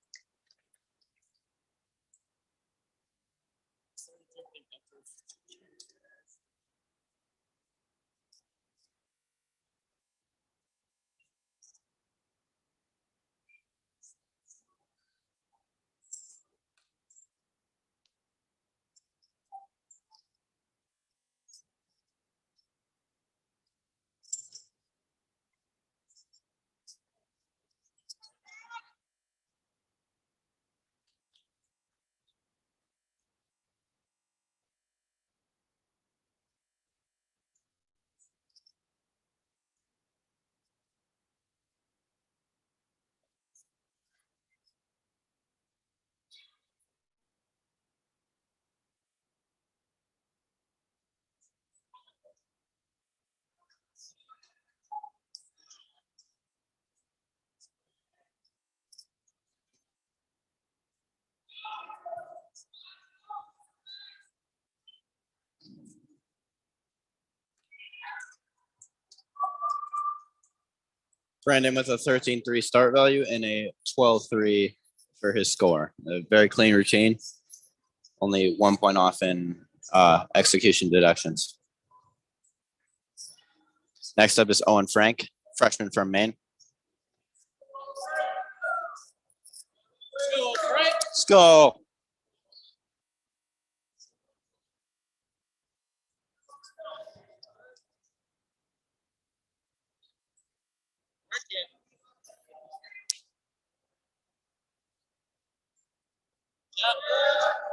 Brandon with a 13.3 start value and a 12.3 for his score. A very clean routine. Only 1 point off in execution deductions. Next up is Owen Frank, freshman from Maine. Let's go.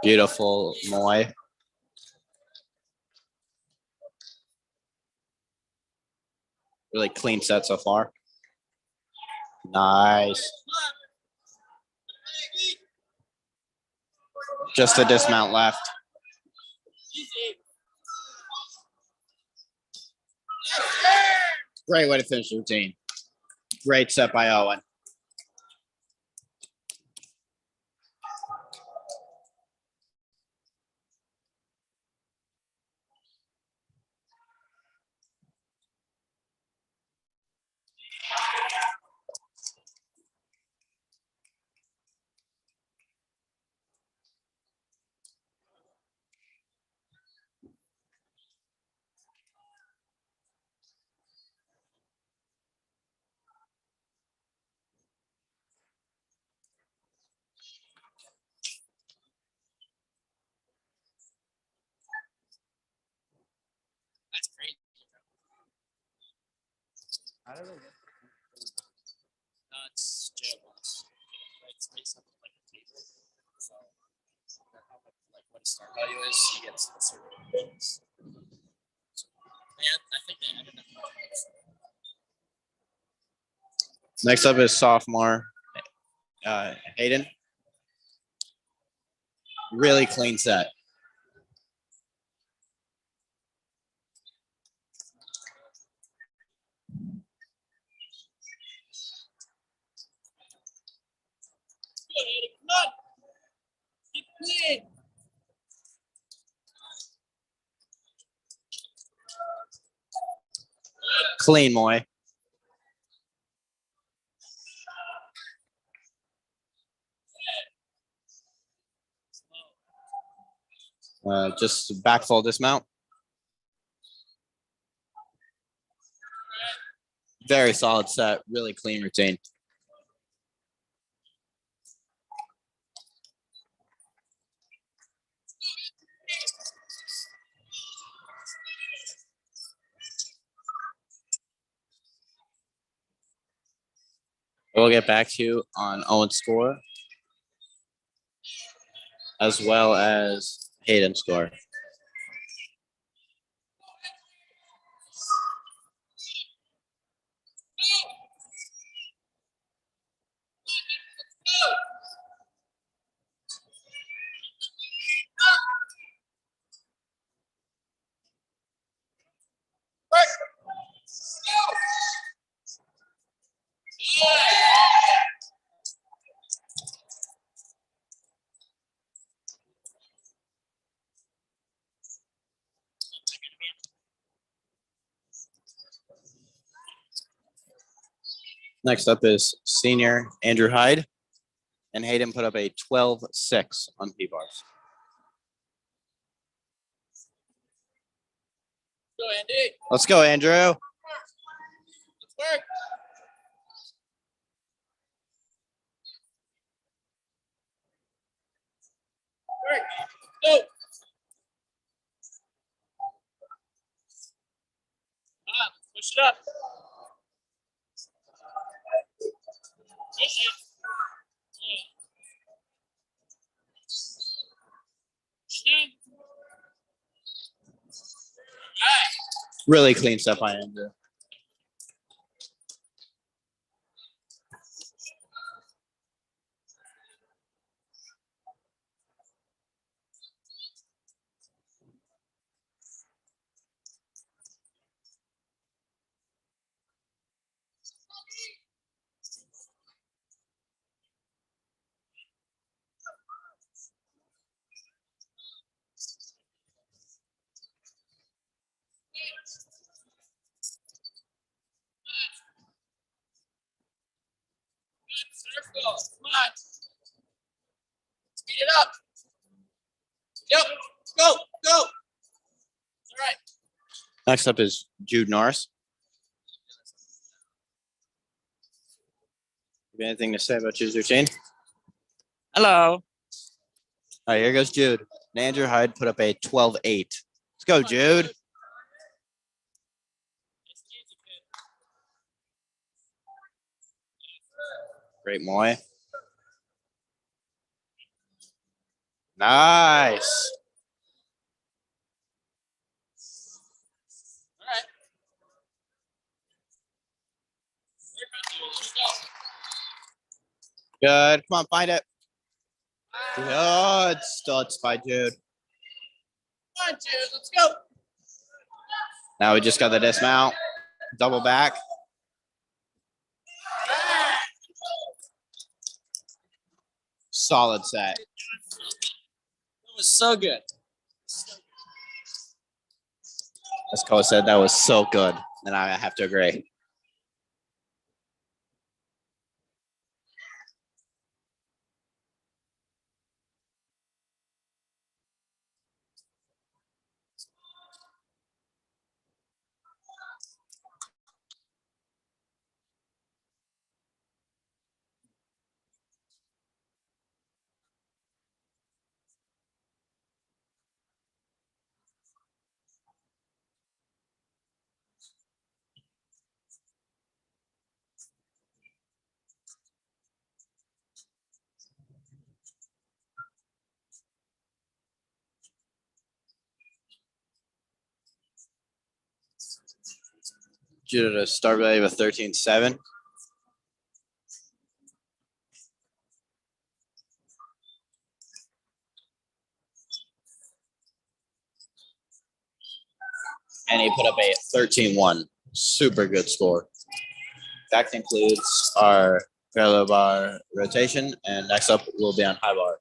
Beautiful, Moy. Really clean set so far. Nice. Just a dismount left. Great way to finish the routine. Great set by Owen. That's crazy. It's jail box. It's based on like a table. So how much, like what his start value is, he gets a certain points. And I think they added enough. Next up is sophomore Hayden. Really clean set. Come on. Keep clean. Clean, Moy. Just back full dismount. Very solid set. Really clean routine. We'll get back to you on Owen's score as well as Hayden's score. Next up is senior Andrew Hyde, and Hayden put up a 12-6 on P-bars. Go, Andy. Let's go, Andrew. Let's work. Work. Go. Let's push it up. Push it. Really clean stuff by Andrew. Circle. Come on. Speed it up. Yep. Go. Go. All right. Next up is Jude Norris. You have anything to say about Jude's routine? Hello. All right, here goes Jude. And Andrew Hyde put up a 12-8. Let's go, Jude. Great, Moy. Nice. All right. Good. Come on, find it. Good studs by Jude. Come on, Jude. Let's go. Now we just got the dismount. Double back. Solid set. That was so good. As Cole said, that was so good. And I have to agree. Jude at a start value of 13.7. And he put up a 13.1. Super good score. That concludes our parallel bar rotation. And next up, we'll be on high bar.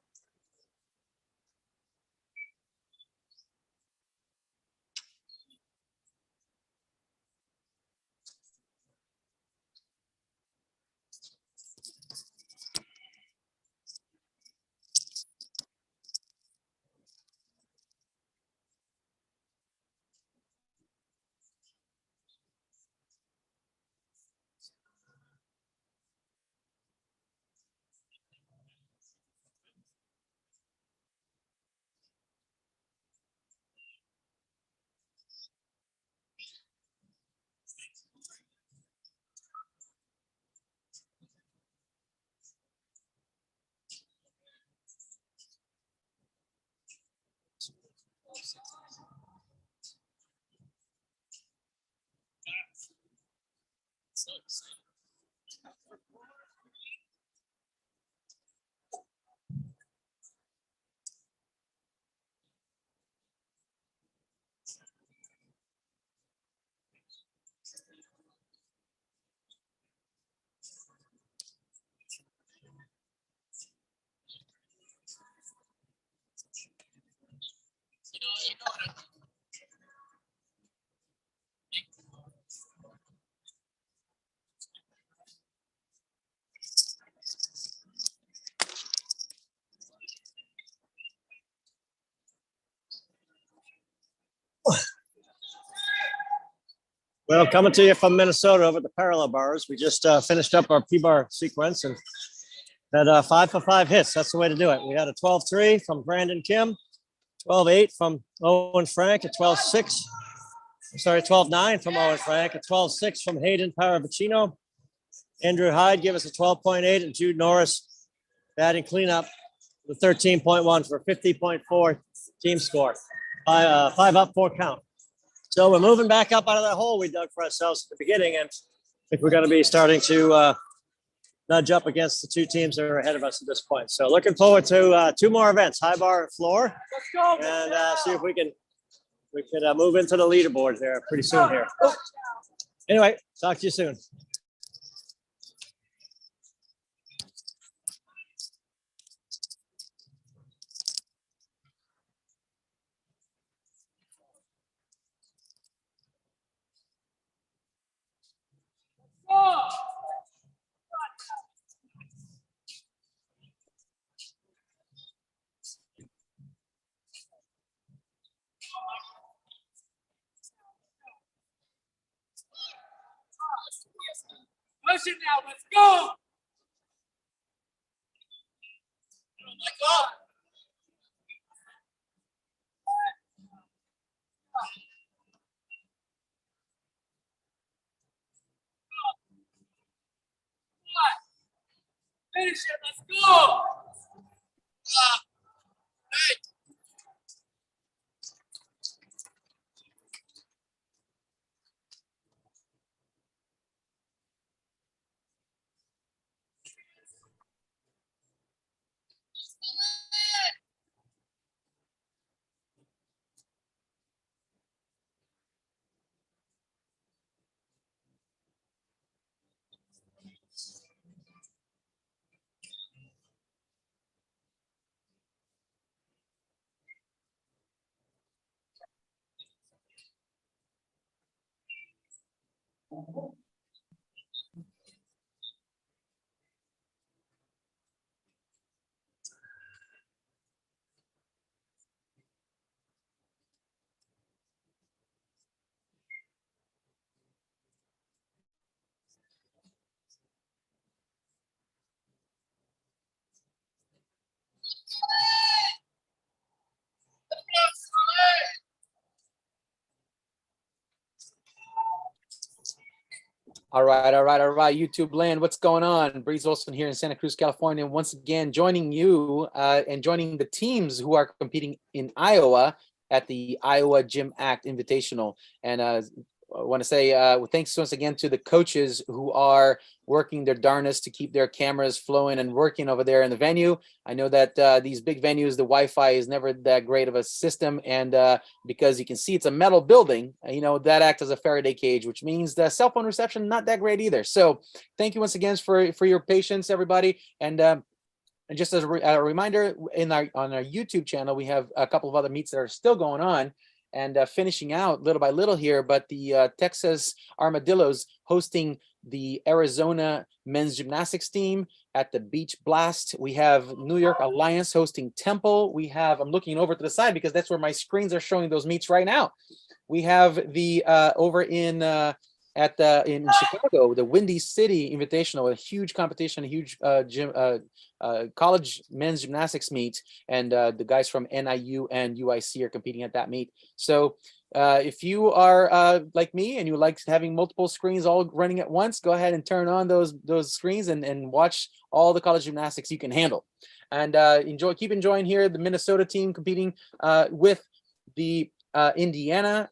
Well, coming to you from Minnesota over at the parallel bars. We just finished up our P-bar sequence and had 5 for 5 hits. That's the way to do it. We had a 12-3 from Brandon Kim, 12-8 from Owen Frank, a 12-6. Sorry, 12-9 from Owen Frank, a 12-6 from Hayden Paravicino. Andrew Hyde gave us a 12.8, and Jude Norris batting cleanup with 13.1 for 50.4 team score. 5 up, 4 count. So we're moving back up out of that hole we dug for ourselves at the beginning, and I think we're going to be starting to nudge up against the 2 teams that are ahead of us at this point. So looking forward to 2 more events, high bar and floor, and see if we can move into the leaderboard there pretty soon here. Anyway, talk to you soon. Push it now. Let's go. Oh my God. Finish it. Let's go. Hey. All right, all right, all right. YouTube land, what's going on? Breeze Olson here in Santa Cruz, California. Once again, joining you and joining the teams who are competing in Iowa at the Iowa GymACT Invitational. And I want to say thanks once again to the coaches who are working their darnest to keep their cameras flowing and working over there in the venue. I know that these big venues, the Wi-Fi is never that great of a system, and because you can see it's a metal building, you know, that acts as a Faraday cage, which means the cell phone reception not that great either. So thank you once again for your patience, everybody. And just as a reminder, on our YouTube channel, we have a couple of other meets that are still going on and finishing out little by little here. But the Texas Armadillos hosting the Arizona men's gymnastics team at the Beach Blast. We have New York Alliance hosting Temple. We have, I'm looking over to the side because that's where my screens are showing those meets right now. We have the over in Chicago, the Windy City Invitational, a huge competition, a huge college men's gymnastics meet, and the guys from NIU and UIC are competing at that meet. So if you are like me and you like having multiple screens all running at once, go ahead and turn on those screens and watch all the college gymnastics you can handle. And keep enjoying here the Minnesota team competing with the Indiana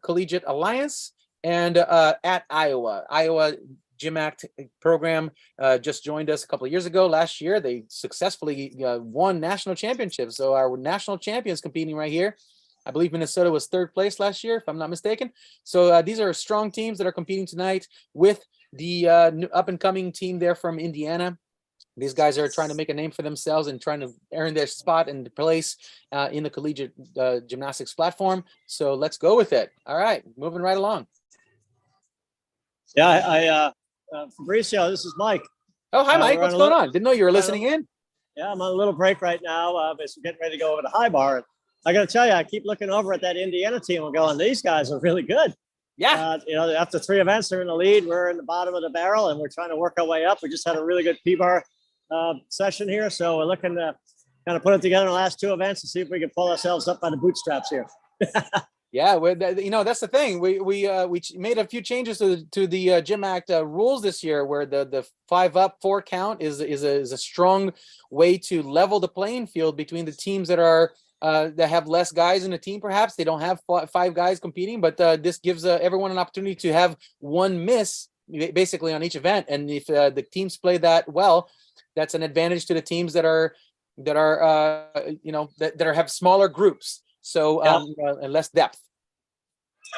Collegiate Alliance. And at Iowa GymACT program just joined us a couple of years ago. Last year, they successfully won national championships. So our national champions competing right here. I believe Minnesota was third place last year, if I'm not mistaken. So these are strong teams that are competing tonight with the up-and-coming team there from Indiana. These guys are trying to make a name for themselves and trying to earn their spot and place in the collegiate gymnastics platform. So let's go with it. All right, moving right along. Yeah, Fabricio, this is Mike. Oh, hi, Mike. What's going on? Didn't know you were listening in. Yeah, I'm on a little break right now. But we're getting ready to go over to High Bar. I got to tell you, I keep looking over at that Indiana team and going, these guys are really good. Yeah. You know, after 3 events, they're in the lead. We're in the bottom of the barrel, and we're trying to work our way up. We just had a really good P-bar session here, so we're looking to kind of put it together in the last 2 events and see if we can pull ourselves up by the bootstraps here. Yeah, you know, that's the thing. We made a few changes to the GymACT rules this year, where the 5 up 4 count is a strong way to level the playing field between the teams that are that have less guys in the team. Perhaps they don't have 5 guys competing, but this gives everyone an opportunity to have 1 miss basically on each event. And if the teams play that well, that's an advantage to the teams that are have smaller groups. So and less depth.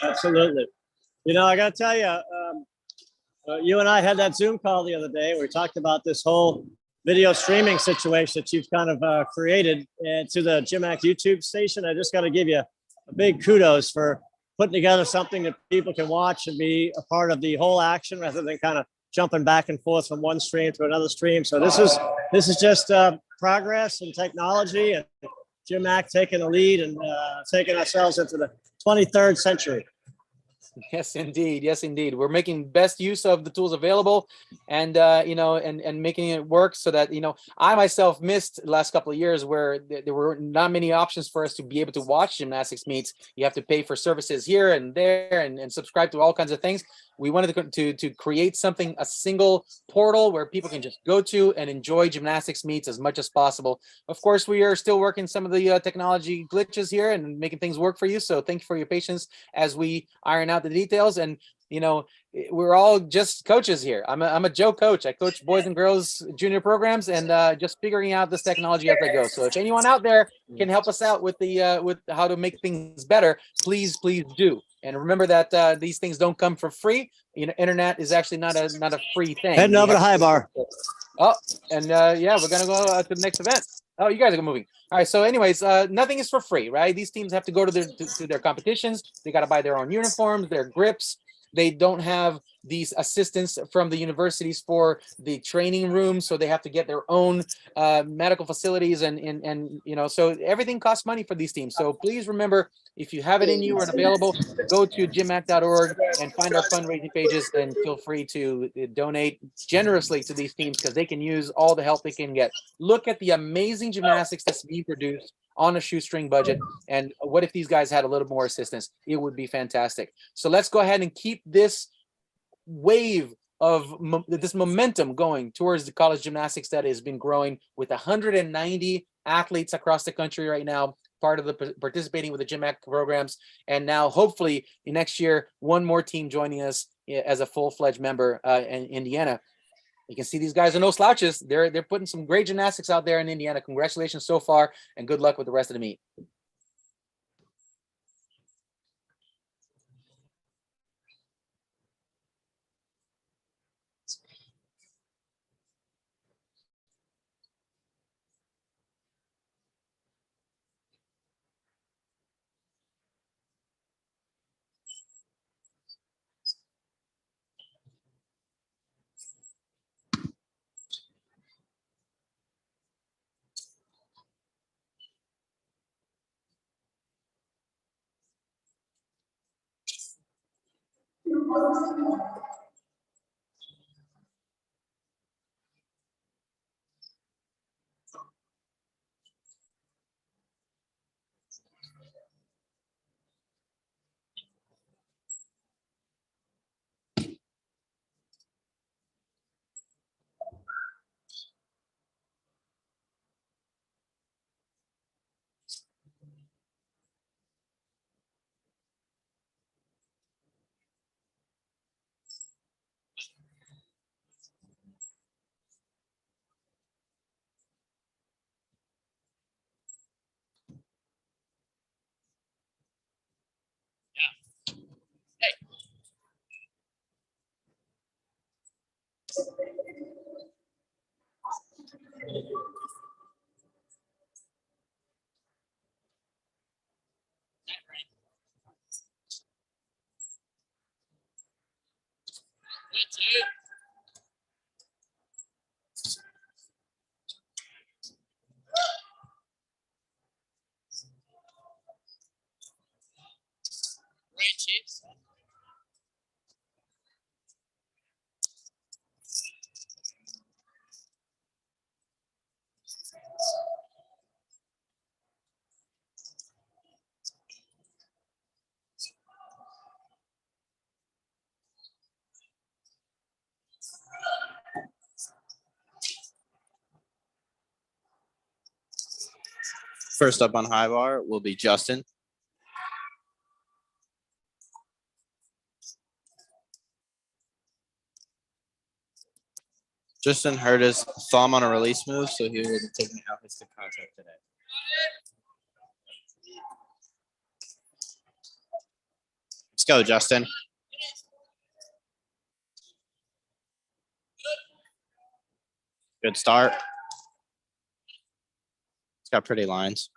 Absolutely. You know, I got to tell you, you and I had that Zoom call the other day. We talked about this whole video streaming situation that you've kind of created to the GymACT YouTube station. I just got to give you a big kudos for putting together something that people can watch and be a part of the whole action rather than kind of jumping back and forth from one stream to another stream. So this is just progress and technology, and GymACT taking the lead and taking ourselves into the 23rd century. Yes, indeed. Yes, indeed. We're making best use of the tools available, and and making it work so that, I myself missed the last couple of years where there were not many options for us to be able to watch gymnastics meets. You have to pay for services here and there and subscribe to all kinds of things. We wanted to create something, a single portal where people can just go to and enjoy gymnastics meets as much as possible. Of course, we are still working some of the technology glitches here and making things work for you. So thank you for your patience as we iron out the details. And we're all just coaches here. I'm a Joe coach. I coach boys and girls junior programs, and just figuring out this technology as I go. So if anyone out there can help us out with with how to make things better, please do. And remember that these things don't come for free. Internet is actually not a free thing. Heading over to High Bar. Oh, and yeah, we're gonna go to the next event. Oh, you guys are moving. All right. So, anyways, nothing is for free, right? These teams have to go to their competitions. They got to buy their own uniforms, their grips. They don't have these assistants from the universities for the training rooms, so they have to get their own medical facilities and you know, so everything costs money for these teams. So please remember, if you have it in you or available, go to gymact.org and find our fundraising pages, and feel free to donate generously to these teams because they can use all the help they can get. Look at the amazing gymnastics that's being produced on a shoestring budget, and what if these guys had a little more assistance? It would be fantastic. So let's go ahead and keep this wave of this momentum going towards the college gymnastics that has been growing, with 190 athletes across the country right now, part of the participating with the GymACT programs, and now hopefully next year one more team joining us as a full-fledged member in Indiana. You can see these guys are no slouches. They're putting some great gymnastics out there in Indiana. Congratulations so far, and good luck with the rest of the meet. First up on high bar will be Justin. Justin hurt his thumb on a release move, so he will be taking out his contact today. Let's go, Justin. Good start. It's got pretty lines.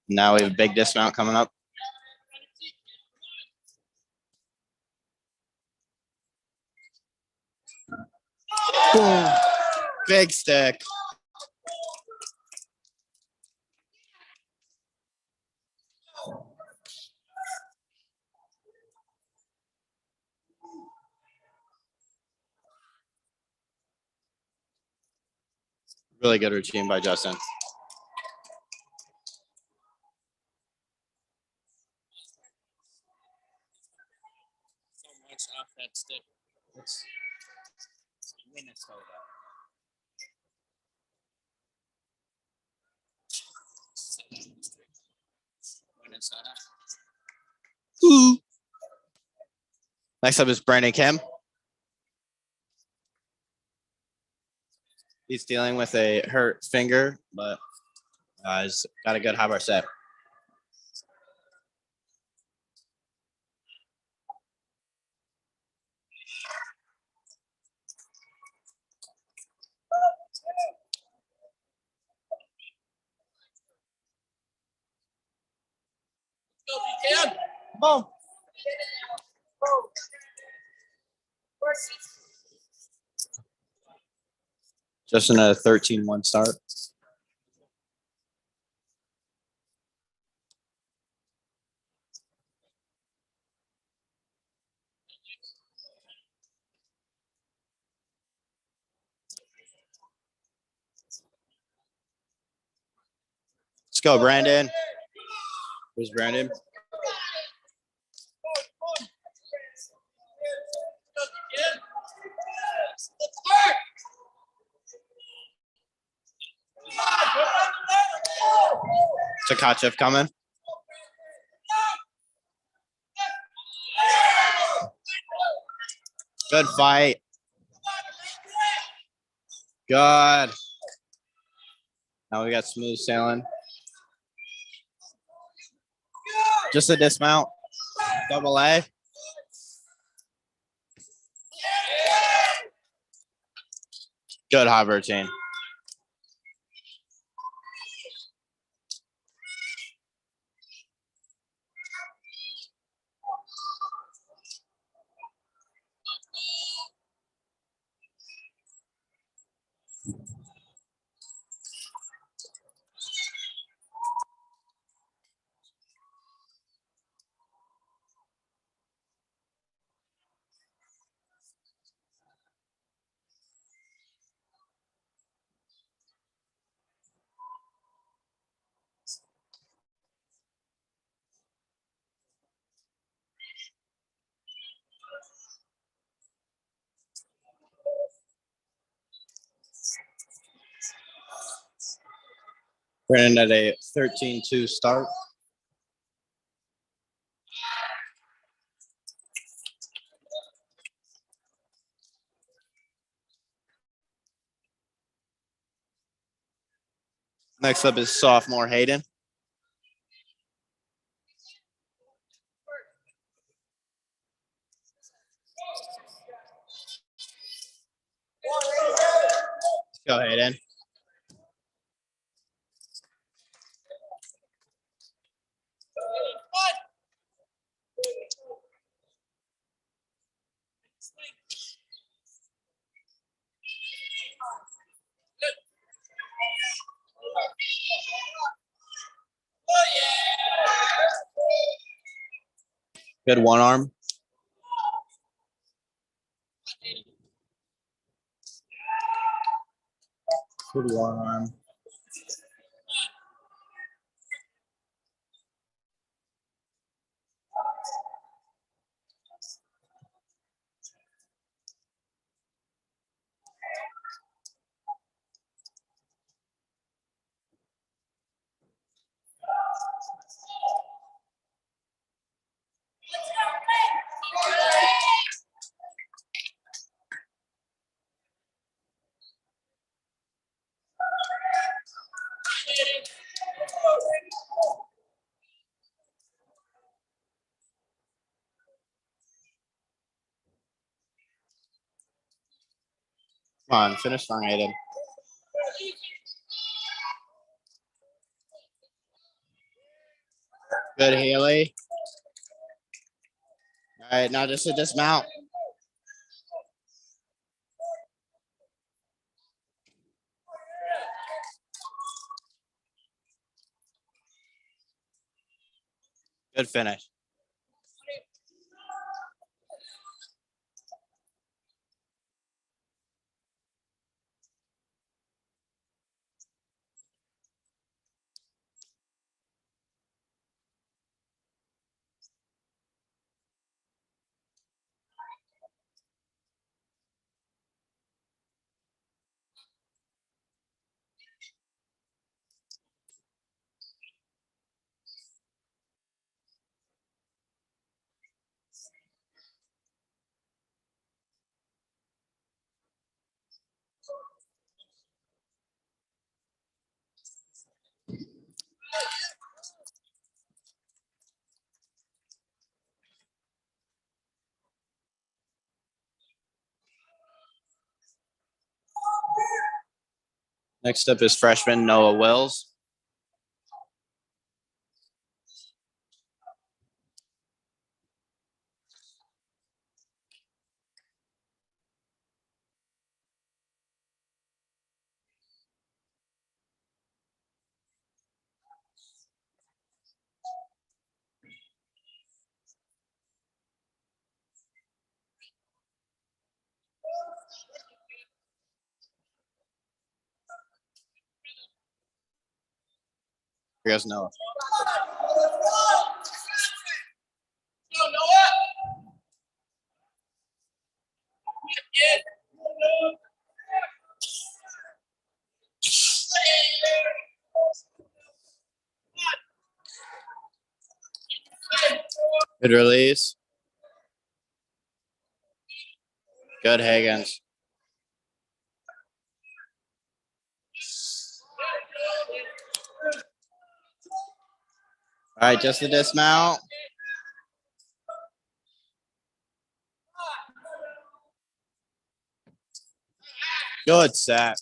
Now we have a big dismount coming up. Boom. Big stick. Really good routine by Justin. So much off that stick. It's Minnesota. Minnesota. Ooh. Next up is Brandon Kim. He's dealing with a hurt finger, but he's got a good high bar set. boom. Justin at a 13-1 start. Let's go, Brandon. Where's Brandon? Takachev coming. Good fight. Good. Now we got smooth sailing. Just a dismount. Double A. Good high routine. Brandon at a 13-2 start. Next up is sophomore Hayden. Go Hayden. Good one arm. Good one arm. Come on, finish strong, Hayden. Good, Haley. All right, now just a dismount. Good finish. Next up is freshman Noah Wills. Here goes Noah. Good release. Good Higgins. All right, just the dismount. Good set.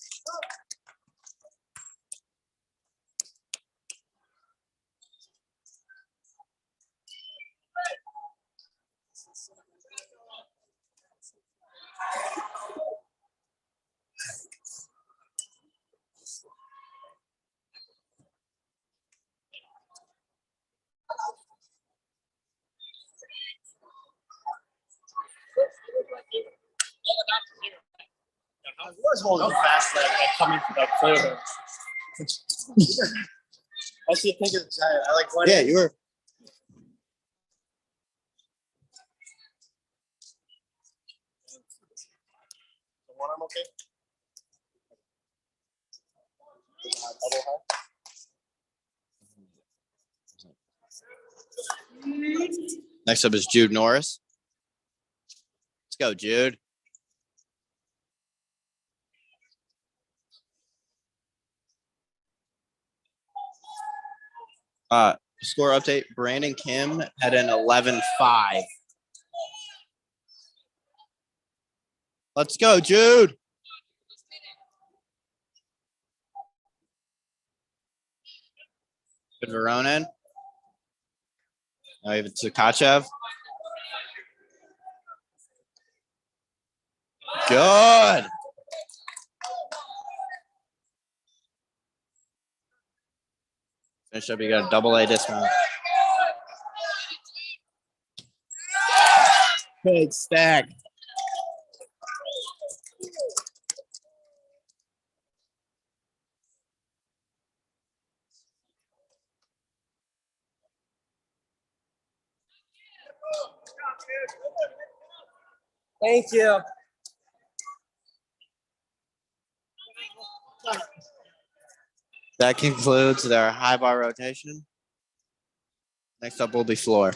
I was holding fast leg like coming for that clear. I see think of I like what Yeah, you were. the one I'm okay. Next up is Jude Norris. Let's go, Jude. Score update. Brandon Kim had an 11-5. Let's go, Jude. Good Veronin. Now we have Tsukachev. Good. Finish up, you got a double A dismount. Good stack. Thank you. That concludes their high bar rotation. Next up will be floor.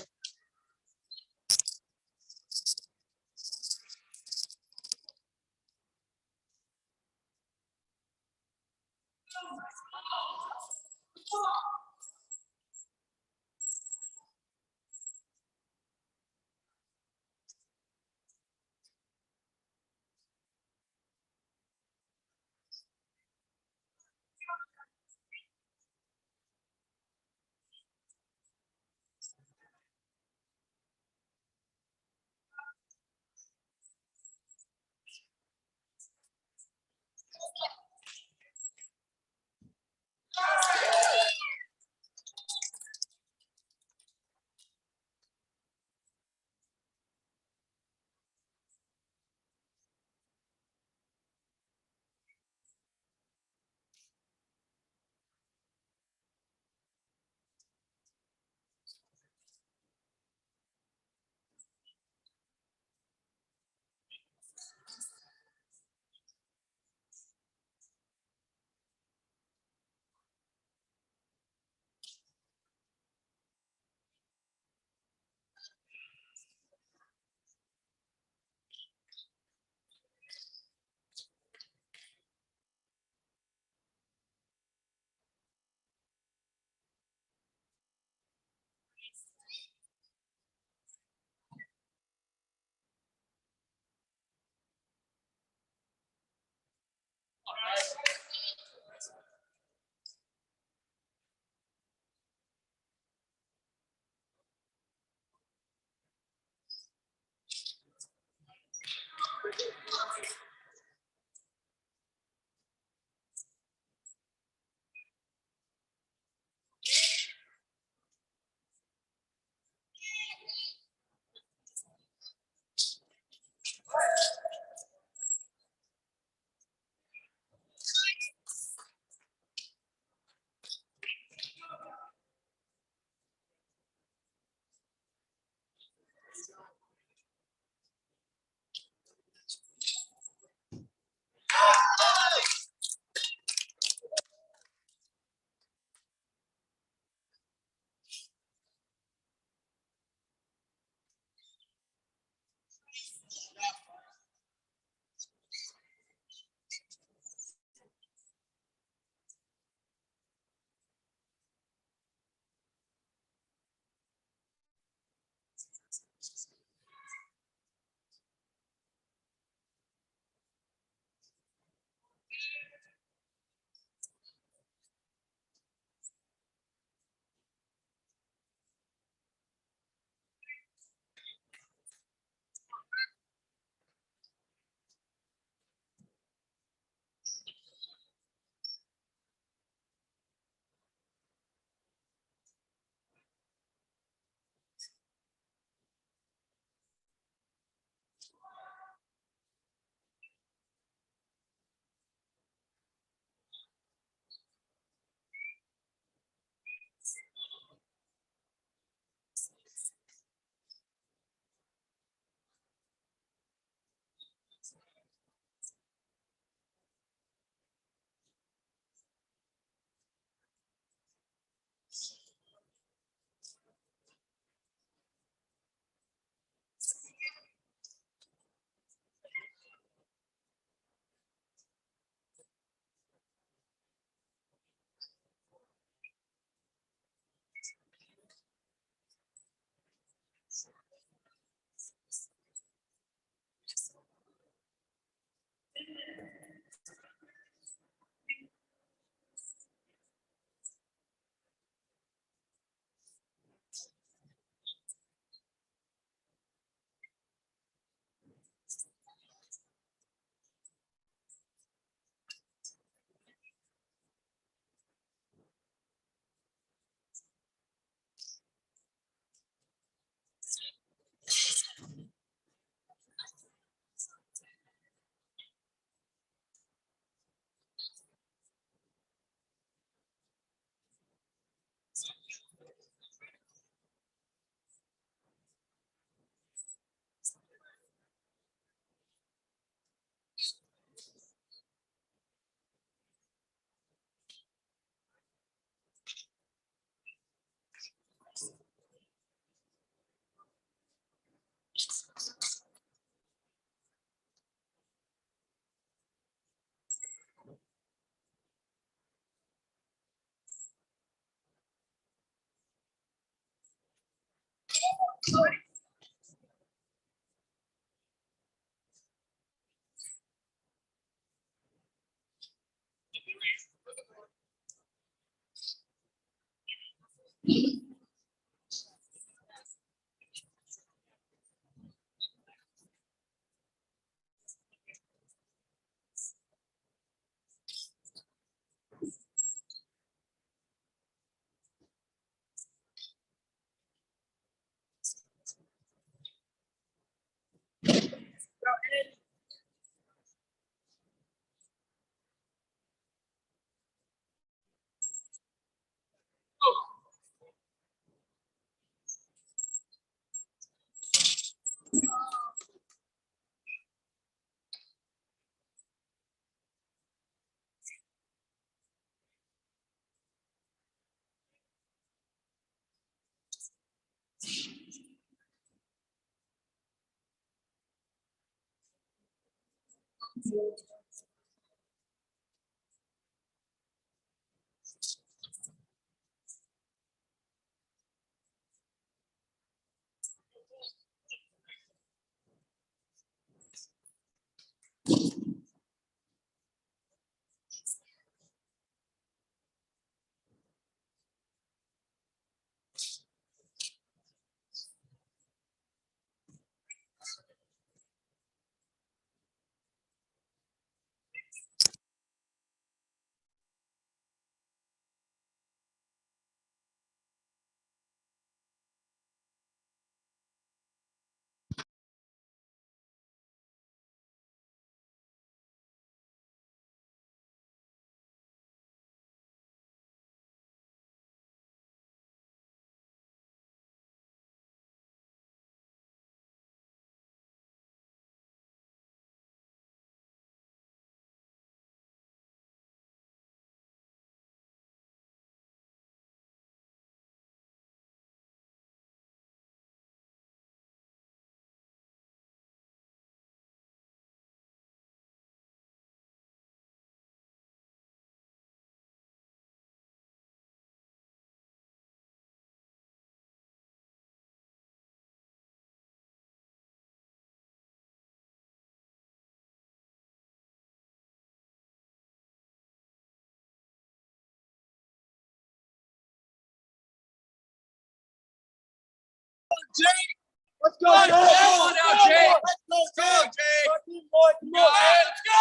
Let's go, Jake. Come on now, Jake. Let's go, Jake. Come on, let's go.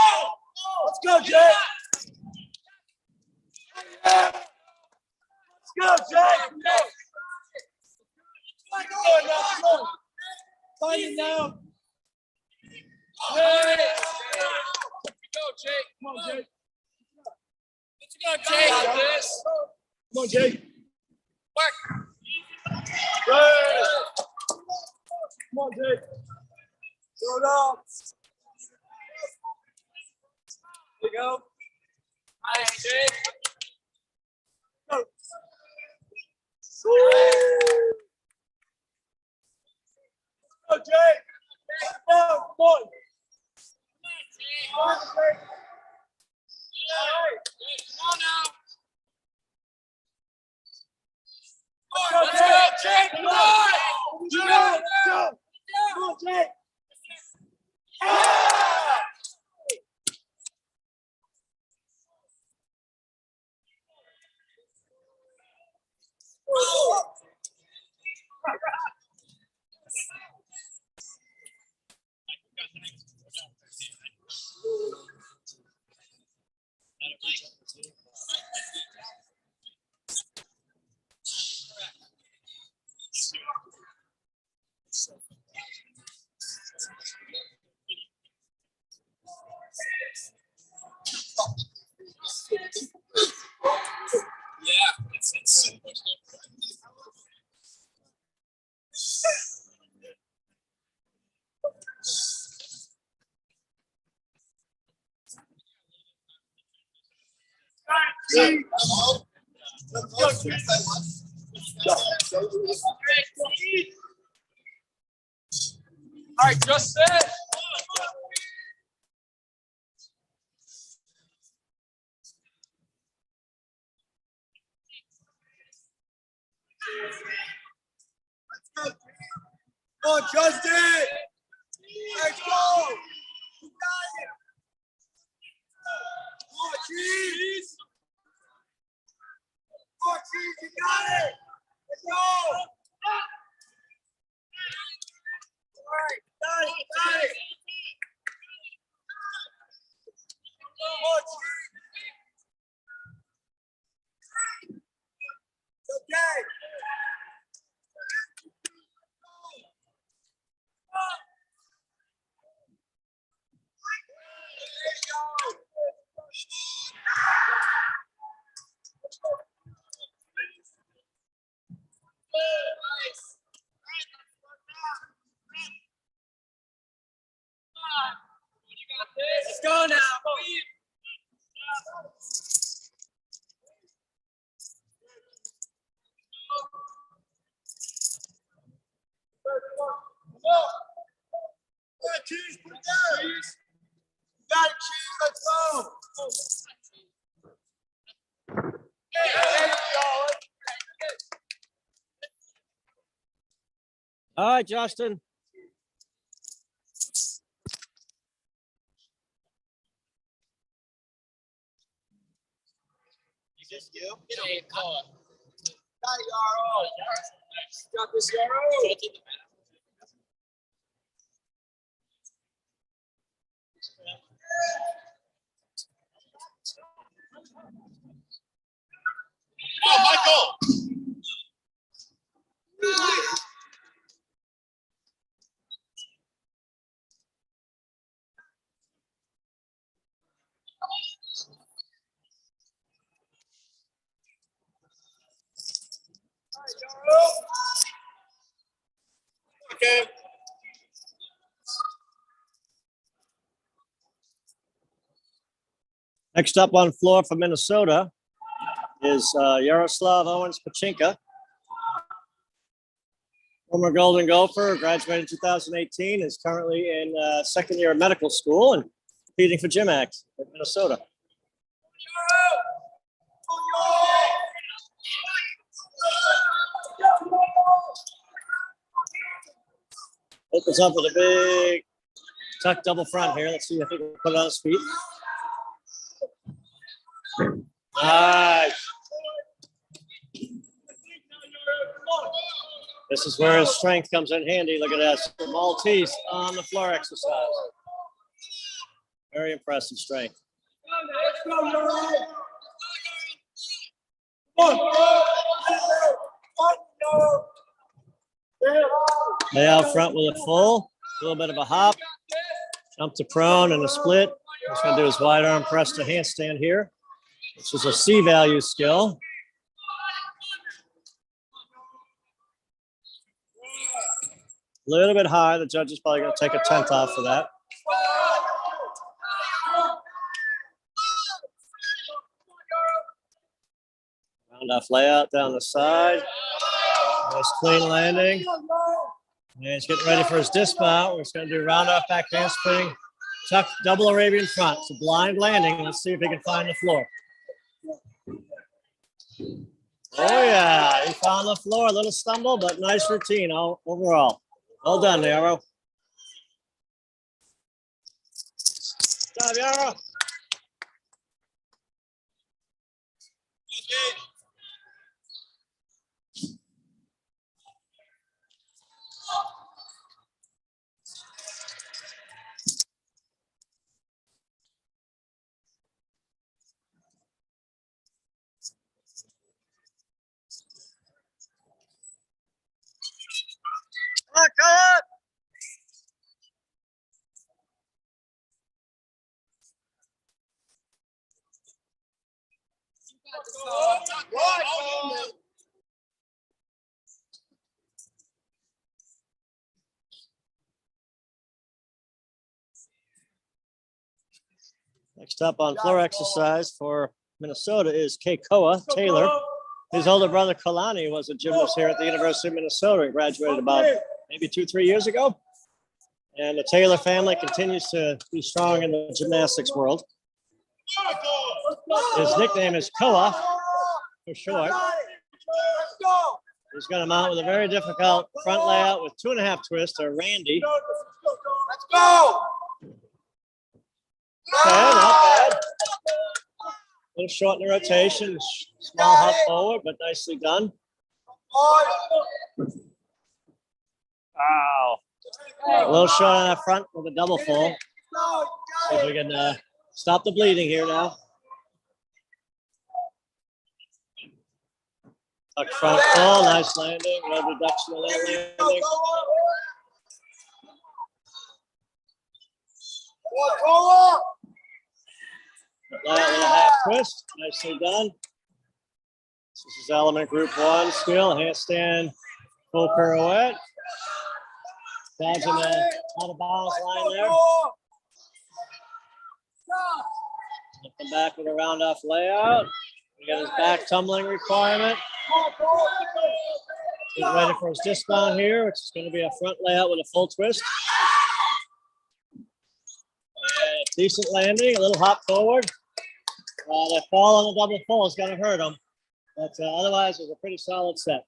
Let's go, Jake. Let's go, Jake. Come on. Find it now. Let's go, Jake. Come on, Jake. Let's go, Jake. Got this. Come on, Jake. Work. Good. Come on, Jake. Throw it up. There you go. Nice, Jake. Go. Go, Jake. Come on. Come on, Jake. Come on now. Let's go, Jake. Come on. Come on, Jake. Yeah, it's so much different. All right, just set. on, Justin. Let's go. You got it. Come on, Cheese. Come on, Cheese, you got it. Let's go. All right, got it, got it. Come on, Cheese. Okay. Let's go now. Cheese, put it down. You got it, Cheese. Let's go. All right, Justin. Is this you? Got it, Yarrow. Got this, Yarrow. Come on, Michael. Okay. Next up on floor for Minnesota is Yaroslav Owens-Pachinka. Former Golden Gopher, graduated in 2018, is currently in second year of medical school and competing for GymACT at Minnesota. Opens up with a big tuck double front here. Let's see if he can put it on his feet. Nice. This is where his strength comes in handy. Look at that. The Maltese on the floor exercise. Very impressive strength. Lay out front with a full, a little bit of a hop, jump to prone and a split. He's going to do his wide arm press to handstand here, which is a C value skill. A little bit high. The judge is probably going to take a 10th off for that. Round off layout down the side. Nice clean landing. And he's getting ready for his dismount. We're just going to do round off back handspring, tuck double Arabian front. It's a blind landing. Let's see if he can find the floor. Oh yeah, he found the floor. A little stumble, but nice routine overall. Well done, Yarrow. Good job, Yarrow. Come on. Next up on floor exercise for Minnesota is Keikoa Taylor. His older brother Kalani was a gymnast here at the University of Minnesota and graduated about maybe 2-3 years ago. And the Taylor family continues to be strong in the gymnastics world. His nickname is Koa for short. He's going to mount with a very difficult front layout with 2.5 twists, or Randy. Let's go. Okay, not bad. A little short in the rotation, small hop forward, but nicely done. Wow. A little short on that front with a double full. See if we can stop the bleeding here now. Tuck front full, nice landing, no deduction on that landing. Layout with a half twist, nicely done. This is element group 1 skill, handstand, full pirouette. Dodging the out of bounds line there. He'll come back with a round off layout. We got his back tumbling requirement. He's ready for his dismount here, which is going to be a front layout with a full twist. And decent landing, a little hop forward. That fall on the double full is going to hurt him, but otherwise it was a pretty solid set.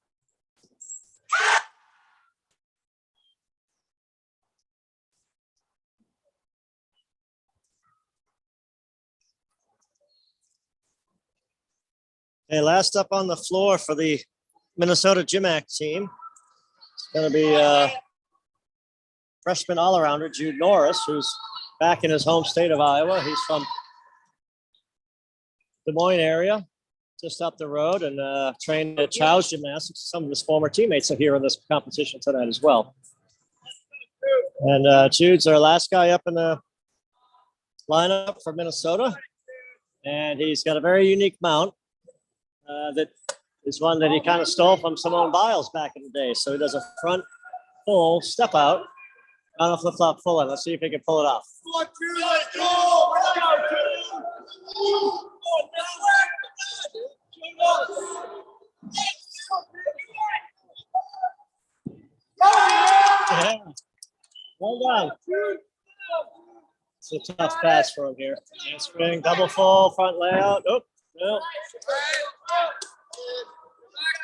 Okay, last up on the floor for the Minnesota GymACT team. It's going to be freshman all-arounder Jude Norris, who's back in his home state of Iowa. He's from Des Moines area, just up the road, and trained at Chow's Gymnastics. Some of his former teammates are here in this competition tonight as well. And Jude's our last guy up in the lineup for Minnesota, and he's got a very unique mount. That is one that he kind of stole from Simone Biles back in the day. So he does a front full step out on a flip flop full in. Let's see if he can pull it off. Yeah. Well done. It's a tough pass for him here. Handspring, double full, front layout. Oh, no.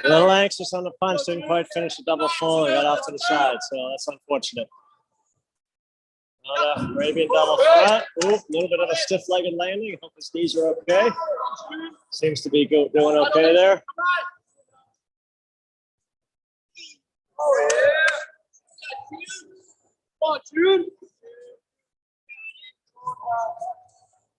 A little anxious on the punch, didn't quite finish the double full. He got off to the side, so that's unfortunate. Arabian double front. Ooh, a little bit of a stiff-legged landing. Hope his knees are okay. Seems to be doing okay there. Oh, yeah. Come on, Jude.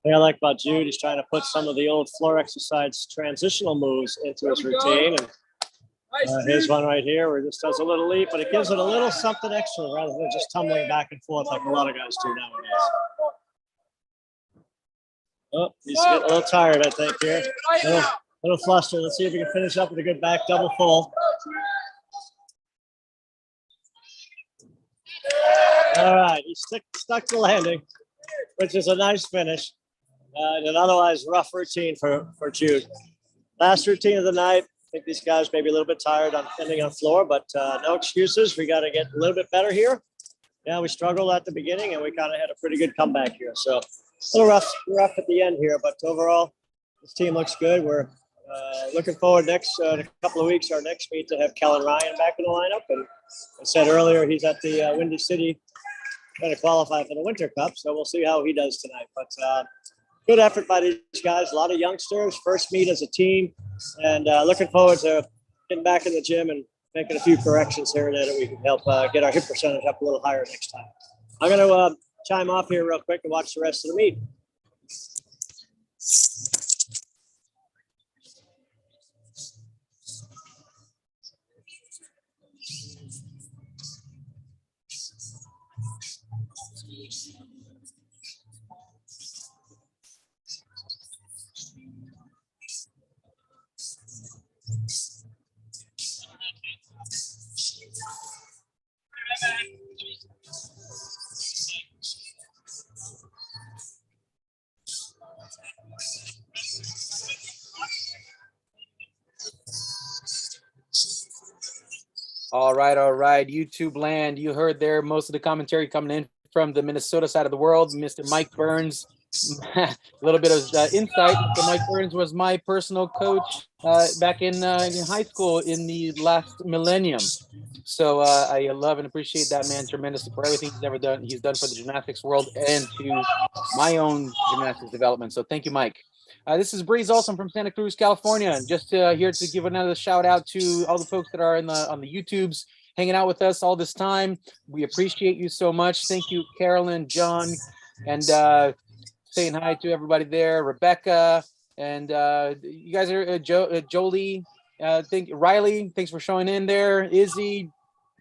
The thing I like about Jude, he's trying to put some of the old floor exercise transitional moves into his routine. And here's one right here where he just does a little leap, but it gives it a little something extra rather than just tumbling back and forth like a lot of guys do nowadays. Oh, he's getting a little tired, I think, here. A little flustered. Let's see if we can finish up with a good back double full. All right, he stuck the landing, which is a nice finish. An otherwise rough routine for Jude. Last routine of the night. I think these guys may be a little bit tired on ending on floor, but no excuses. We got to get a little bit better here. Yeah, we struggled at the beginning, and we kind of had a pretty good comeback here. So a little rough at the end here, but overall, this team looks good. We're looking forward next couple of weeks, our next meet, to have Kellen Ryan back in the lineup. And I said earlier, he's at the Windy City trying to qualify for the Winter Cup, so we'll see how he does tonight. But good effort by these guys. A lot of youngsters, first meet as a team, and looking forward to getting back in the gym and making a few corrections here and there that we can help get our hip percentage up a little higher next time. I'm going to chime off here real quick and watch the rest of the meet. All right. YouTube land, you heard there most of the commentary coming in from the Minnesota side of the world. Mr. Mike Burns a little bit of insight. So Mike Burns was my personal coach back in high school in the last millennium. So I love and appreciate that man tremendously for everything he's ever done. He's done for the gymnastics world and to my own gymnastics development. So thank you, Mike. This is Breeze Olson from Santa Cruz, California, and just here to give another shout out to all the folks that are on the YouTubes hanging out with us all this time. We appreciate you so much. Thank you, Carolyn, John, and saying hi to everybody there, Rebecca, and you guys are Jolie. Riley, thanks for showing in there. Izzy,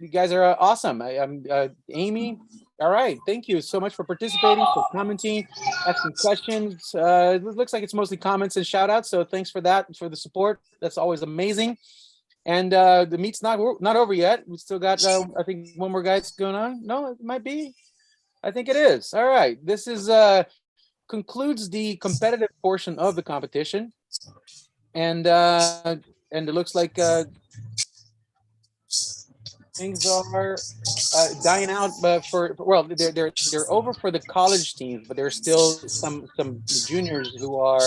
you guys are awesome. I'm Amy. All right, thank you so much for participating, for commenting, asking questions. It looks like it's mostly comments and shout outs, so thanks for that, for the support. That's always amazing. And the meet's not over yet. We still got I think one more guy's going on. No, it might be. I think it is. All right, this is concludes the competitive portion of the competition, and it looks like things are dying out, but well, they're over for the college teams, but there's still some juniors who are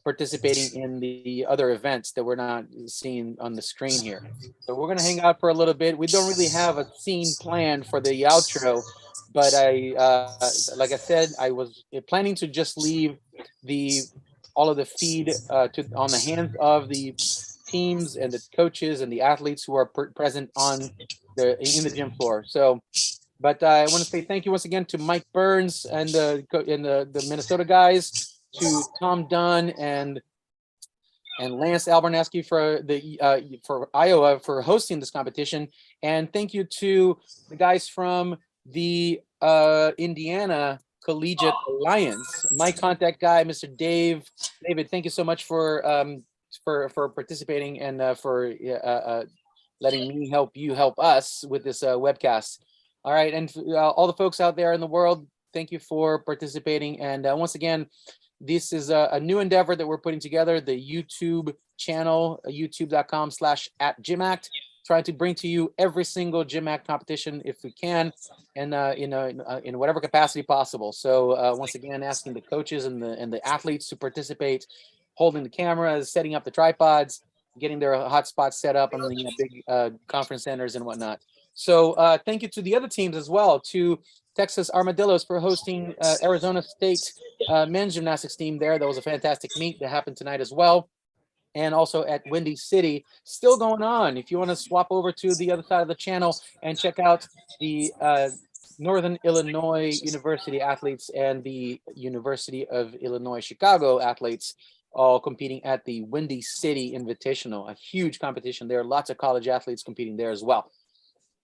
participating in the other events that we're not seeing on the screen here. So we're gonna hang out for a little bit. We don't really have a scene planned for the outro, but like I said, I was planning to just leave all of the feed on the hands of the teams and the coaches and the athletes who are present in the gym floor. So, but I want to say thank you once again to Mike Burns and the Minnesota guys, to Tom Dunn and Lance Albernaski for Iowa for hosting this competition, and thank you to the guys from the Indiana Collegiate Alliance. My contact guy, Mr. David, thank you so much for participating and for letting me help you help us with this webcast. All right, and all the folks out there in the world, thank you for participating. And once again, this is a new endeavor that we're putting together, the YouTube channel, youtube.com/@GymACT, trying to bring to you every single GymACT competition if we can, and in whatever capacity possible. So once again, asking the coaches and the athletes to participate, holding the cameras, setting up the tripods, getting their hotspots set up on the big conference centers and whatnot. So thank you to the other teams as well, to Texas Armadillos for hosting Arizona State men's gymnastics team there. That was a fantastic meet that happened tonight as well. And also at Windy City, still going on. If you want to swap over to the other side of the channel and check out the Northern Illinois University athletes and the University of Illinois Chicago athletes, all competing at the Windy City Invitational, a huge competition there. Lots of college athletes competing there as well.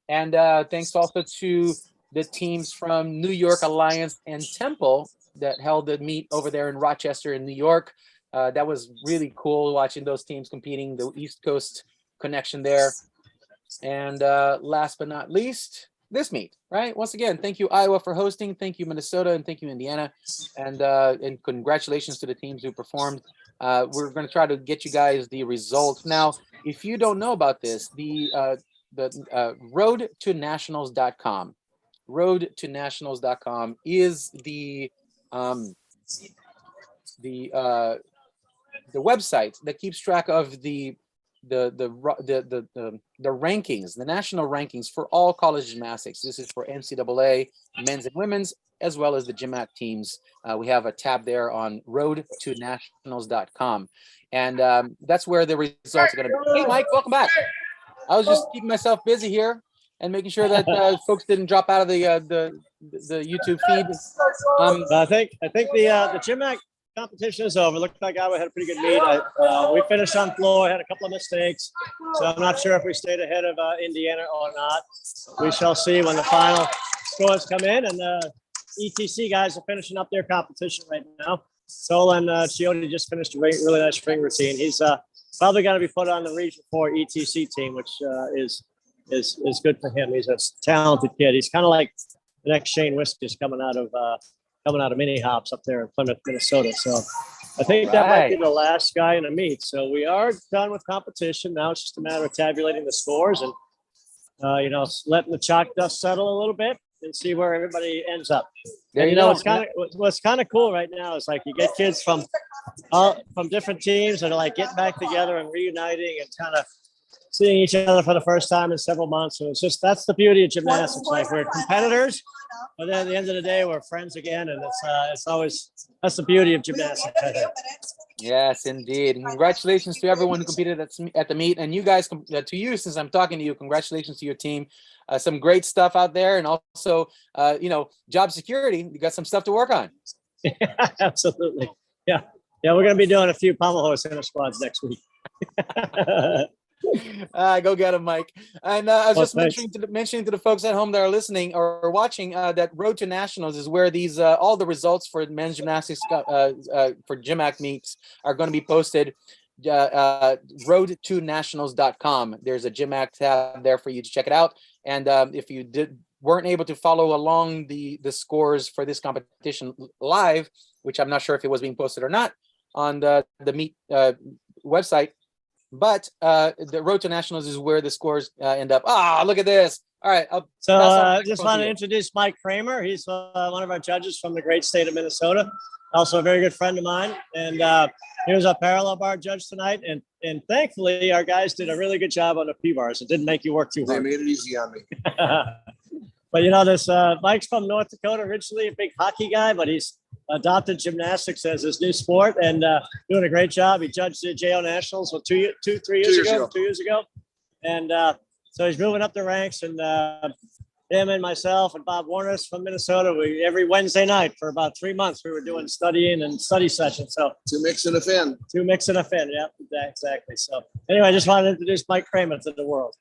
And thanks also to the teams from New York Alliance and Temple that held the meet over there in Rochester in New York. That was really cool watching those teams competing, the East Coast connection there. And last but not least, this meet, right? Once again, thank you, Iowa, for hosting. Thank you, Minnesota, and thank you, Indiana. And congratulations to the teams who performed. We're going to try to get you guys the results. Now, if you don't know about this, the roadtonationals.com. Roadtonationals.com is the website that keeps track of the rankings, the national rankings for all college gymnastics. This is for NCAA, men's and women's, as well as the GymACT teams. We have a tab there on roadtonationals.com, and that's where the results are going to be. Hey, Mike, welcome back. I was just keeping myself busy here and making sure that folks didn't drop out of the YouTube feed. I think the GymACT competition is over. Looked like Iowa had a pretty good meet. We finished on floor, had a couple of mistakes, so I'm not sure if we stayed ahead of Indiana or not. We shall see when the final scores come in. And the ETC guys are finishing up their competition right now. Solon Chiodi just finished a really nice ring routine. He's probably going to be put on the Region 4 ETC team, which is good for him. He's a talented kid. He's kind of like the next Shane Whiskers coming out of mini hops up there in Plymouth, Minnesota. So I think that might be the last guy in the meet. So we are done with competition. Now it's just a matter of tabulating the scores and letting the chalk dust settle a little bit. and see where everybody ends up. There And you you know, go. what's kind of cool right now is like you get kids from different teams that are like getting back together and reuniting and kind of seeing each other for the first time in several months. So it's just, that's the beauty of gymnastics. Like we're competitors, but then at the end of the day, we're friends again. And it's always, that's the beauty of gymnastics, I think. Yes, indeed. Congratulations to everyone who competed at the meet, and you guys, to you, since I'm talking to you, congratulations to your team. Some great stuff out there, and also, you know, job security. You got some stuff to work on. Absolutely. Yeah. Yeah. We're going to be doing a few pommel horse inner squads next week. Go get him, Mike. And I was just thanks. mentioning to the folks at home that are listening or watching that Road to Nationals is where these all the results for men's gymnastics for GymACT meets are going to be posted. Road2nationals.com. There's a GymACT tab there for you to check it out. And if you weren't able to follow along the scores for this competition live, which I'm not sure if it was being posted or not on the meet website. But the Road to Nationals is where the scores end up. Look at this. All right. So just want to introduce Mike Kramer. He's one of our judges from the great state of Minnesota. Also a very good friend of mine. And he was our parallel bar judge tonight. And thankfully, our guys did a really good job on the P-bars. It didn't make you work too hard. They made it easy on me. But you know, this Mike's from North Dakota originally, a big hockey guy, but he's adopted gymnastics as his new sport and doing a great job. He judged the JO Nationals 2 years ago. And so he's moving up the ranks, and him and myself and Bob Warners from Minnesota, every Wednesday night for about 3 months, we were doing studying and study sessions. So To mix and a fin. Yeah, exactly. So anyway, I just wanted to introduce Mike Kramer to the world.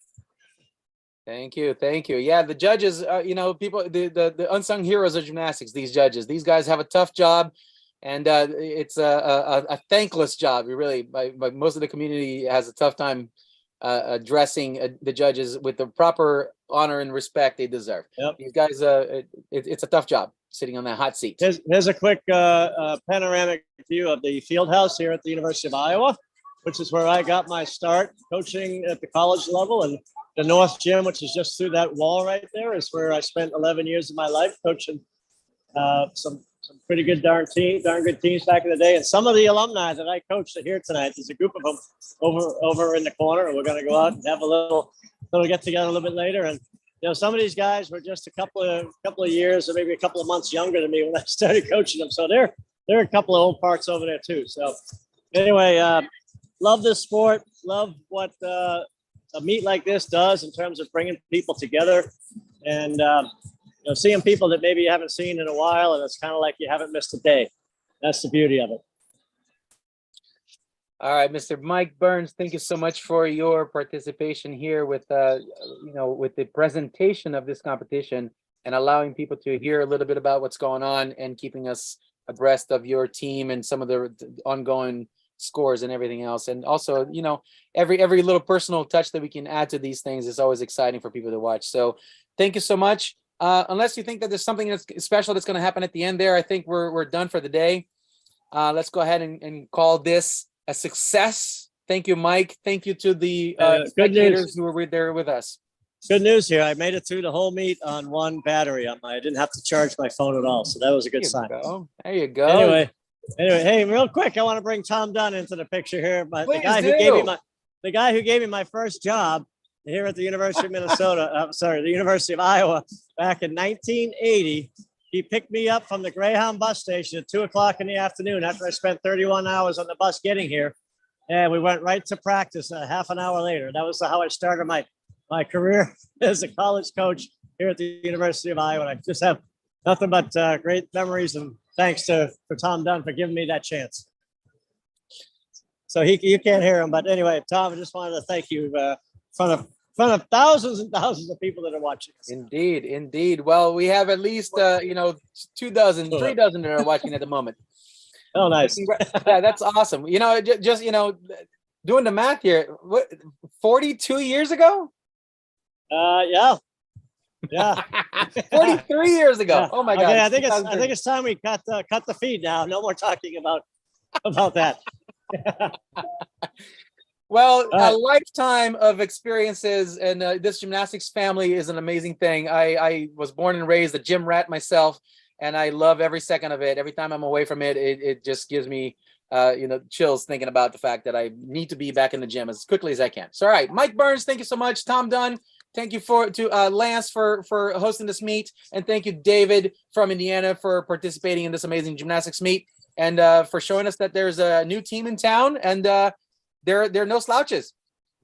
Thank you. Yeah, the judges, you know, people, the unsung heroes of gymnastics, these judges, these guys have a tough job, and it's a thankless job. You really, by most of the community has a tough time addressing the judges with the proper honor and respect they deserve. Yep. These guys, it's a tough job sitting on that hot seat. Here's a quick panoramic view of the field house here at the University of Iowa, which is where I got my start coaching at the college level. And the North Gym, which is just through that wall right there, is where I spent 11 years of my life coaching some pretty good darn good teams back in the day. And some of the alumni that I coached are here tonight. There's a group of them over in the corner, and we're going to go out and have a little get together a little bit later. And you know, some of these guys were just a couple of years or maybe a couple of months younger than me when I started coaching them. So they're a couple of old parts over there too. So anyway, love this sport. Love what a meet like this does in terms of bringing people together and you know, seeing people that maybe you haven't seen in a while, and it's kind of like you haven't missed a day. That's the beauty of it. All right, Mr. Mike Burns, thank you so much for your participation here with you know, with the presentation of this competition and allowing people to hear a little bit about what's going on and keeping us abreast of your team and some of the ongoing scores and everything else. And also, you know, every little personal touch that we can add to these things is always exciting for people to watch. So thank you so much. Unless you think that there's something that's special that's going to happen at the end there, I think we're done for the day. Let's go ahead and call this a success. Thank you, Mike. Thank you to the spectators who were there with us. Good news here. I made it through the whole meet on one battery. I didn't have to charge my phone at all. So that was a good sign. There you go. Anyway, hey, real quick, I want to bring Tom Dunn into the picture here. The guy who gave me my first job here at the University of Minnesota, the University of Iowa, back in 1980. He picked me up from the Greyhound bus station at 2 o'clock in the afternoon after I spent 31 hours on the bus getting here. And we went right to practice half an hour later. That was how I started my career as a college coach here at the University of Iowa. And I just have nothing but great memories, and thanks for Tom Dunn for giving me that chance. So you can't hear him, but anyway, Tom, I just wanted to thank you in front of thousands and thousands of people that are watching us. Indeed. Well, we have at least 3 dozen that are watching at the moment. Oh, nice. Yeah, that's awesome. You know, just doing the math here. What, 42 years ago? Yeah. 43 years ago. Yeah. Oh my God. Okay, I think it's time we cut the feed now. No more talking about that. Well, All right. a lifetime of experiences, and this gymnastics family is an amazing thing. I was born and raised a gym rat myself, and I love every second of it. Every time I'm away from it, it just gives me, chills thinking about the fact that I need to be back in the gym as quickly as I can. So, all right, Mike Burns, thank you so much. Tom Dunn, thank you to Lance for hosting this meet, and thank you, David from Indiana, for participating in this amazing gymnastics meet, and for showing us that there's a new team in town, and they're no slouches.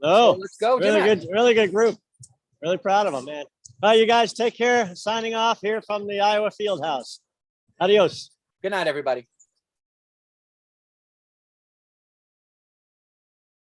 No, So let's go, really GymACT. good, really good group. Really proud of them, man. All right, you guys take care. Signing off here from the Iowa Fieldhouse. Adios. Good night, everybody.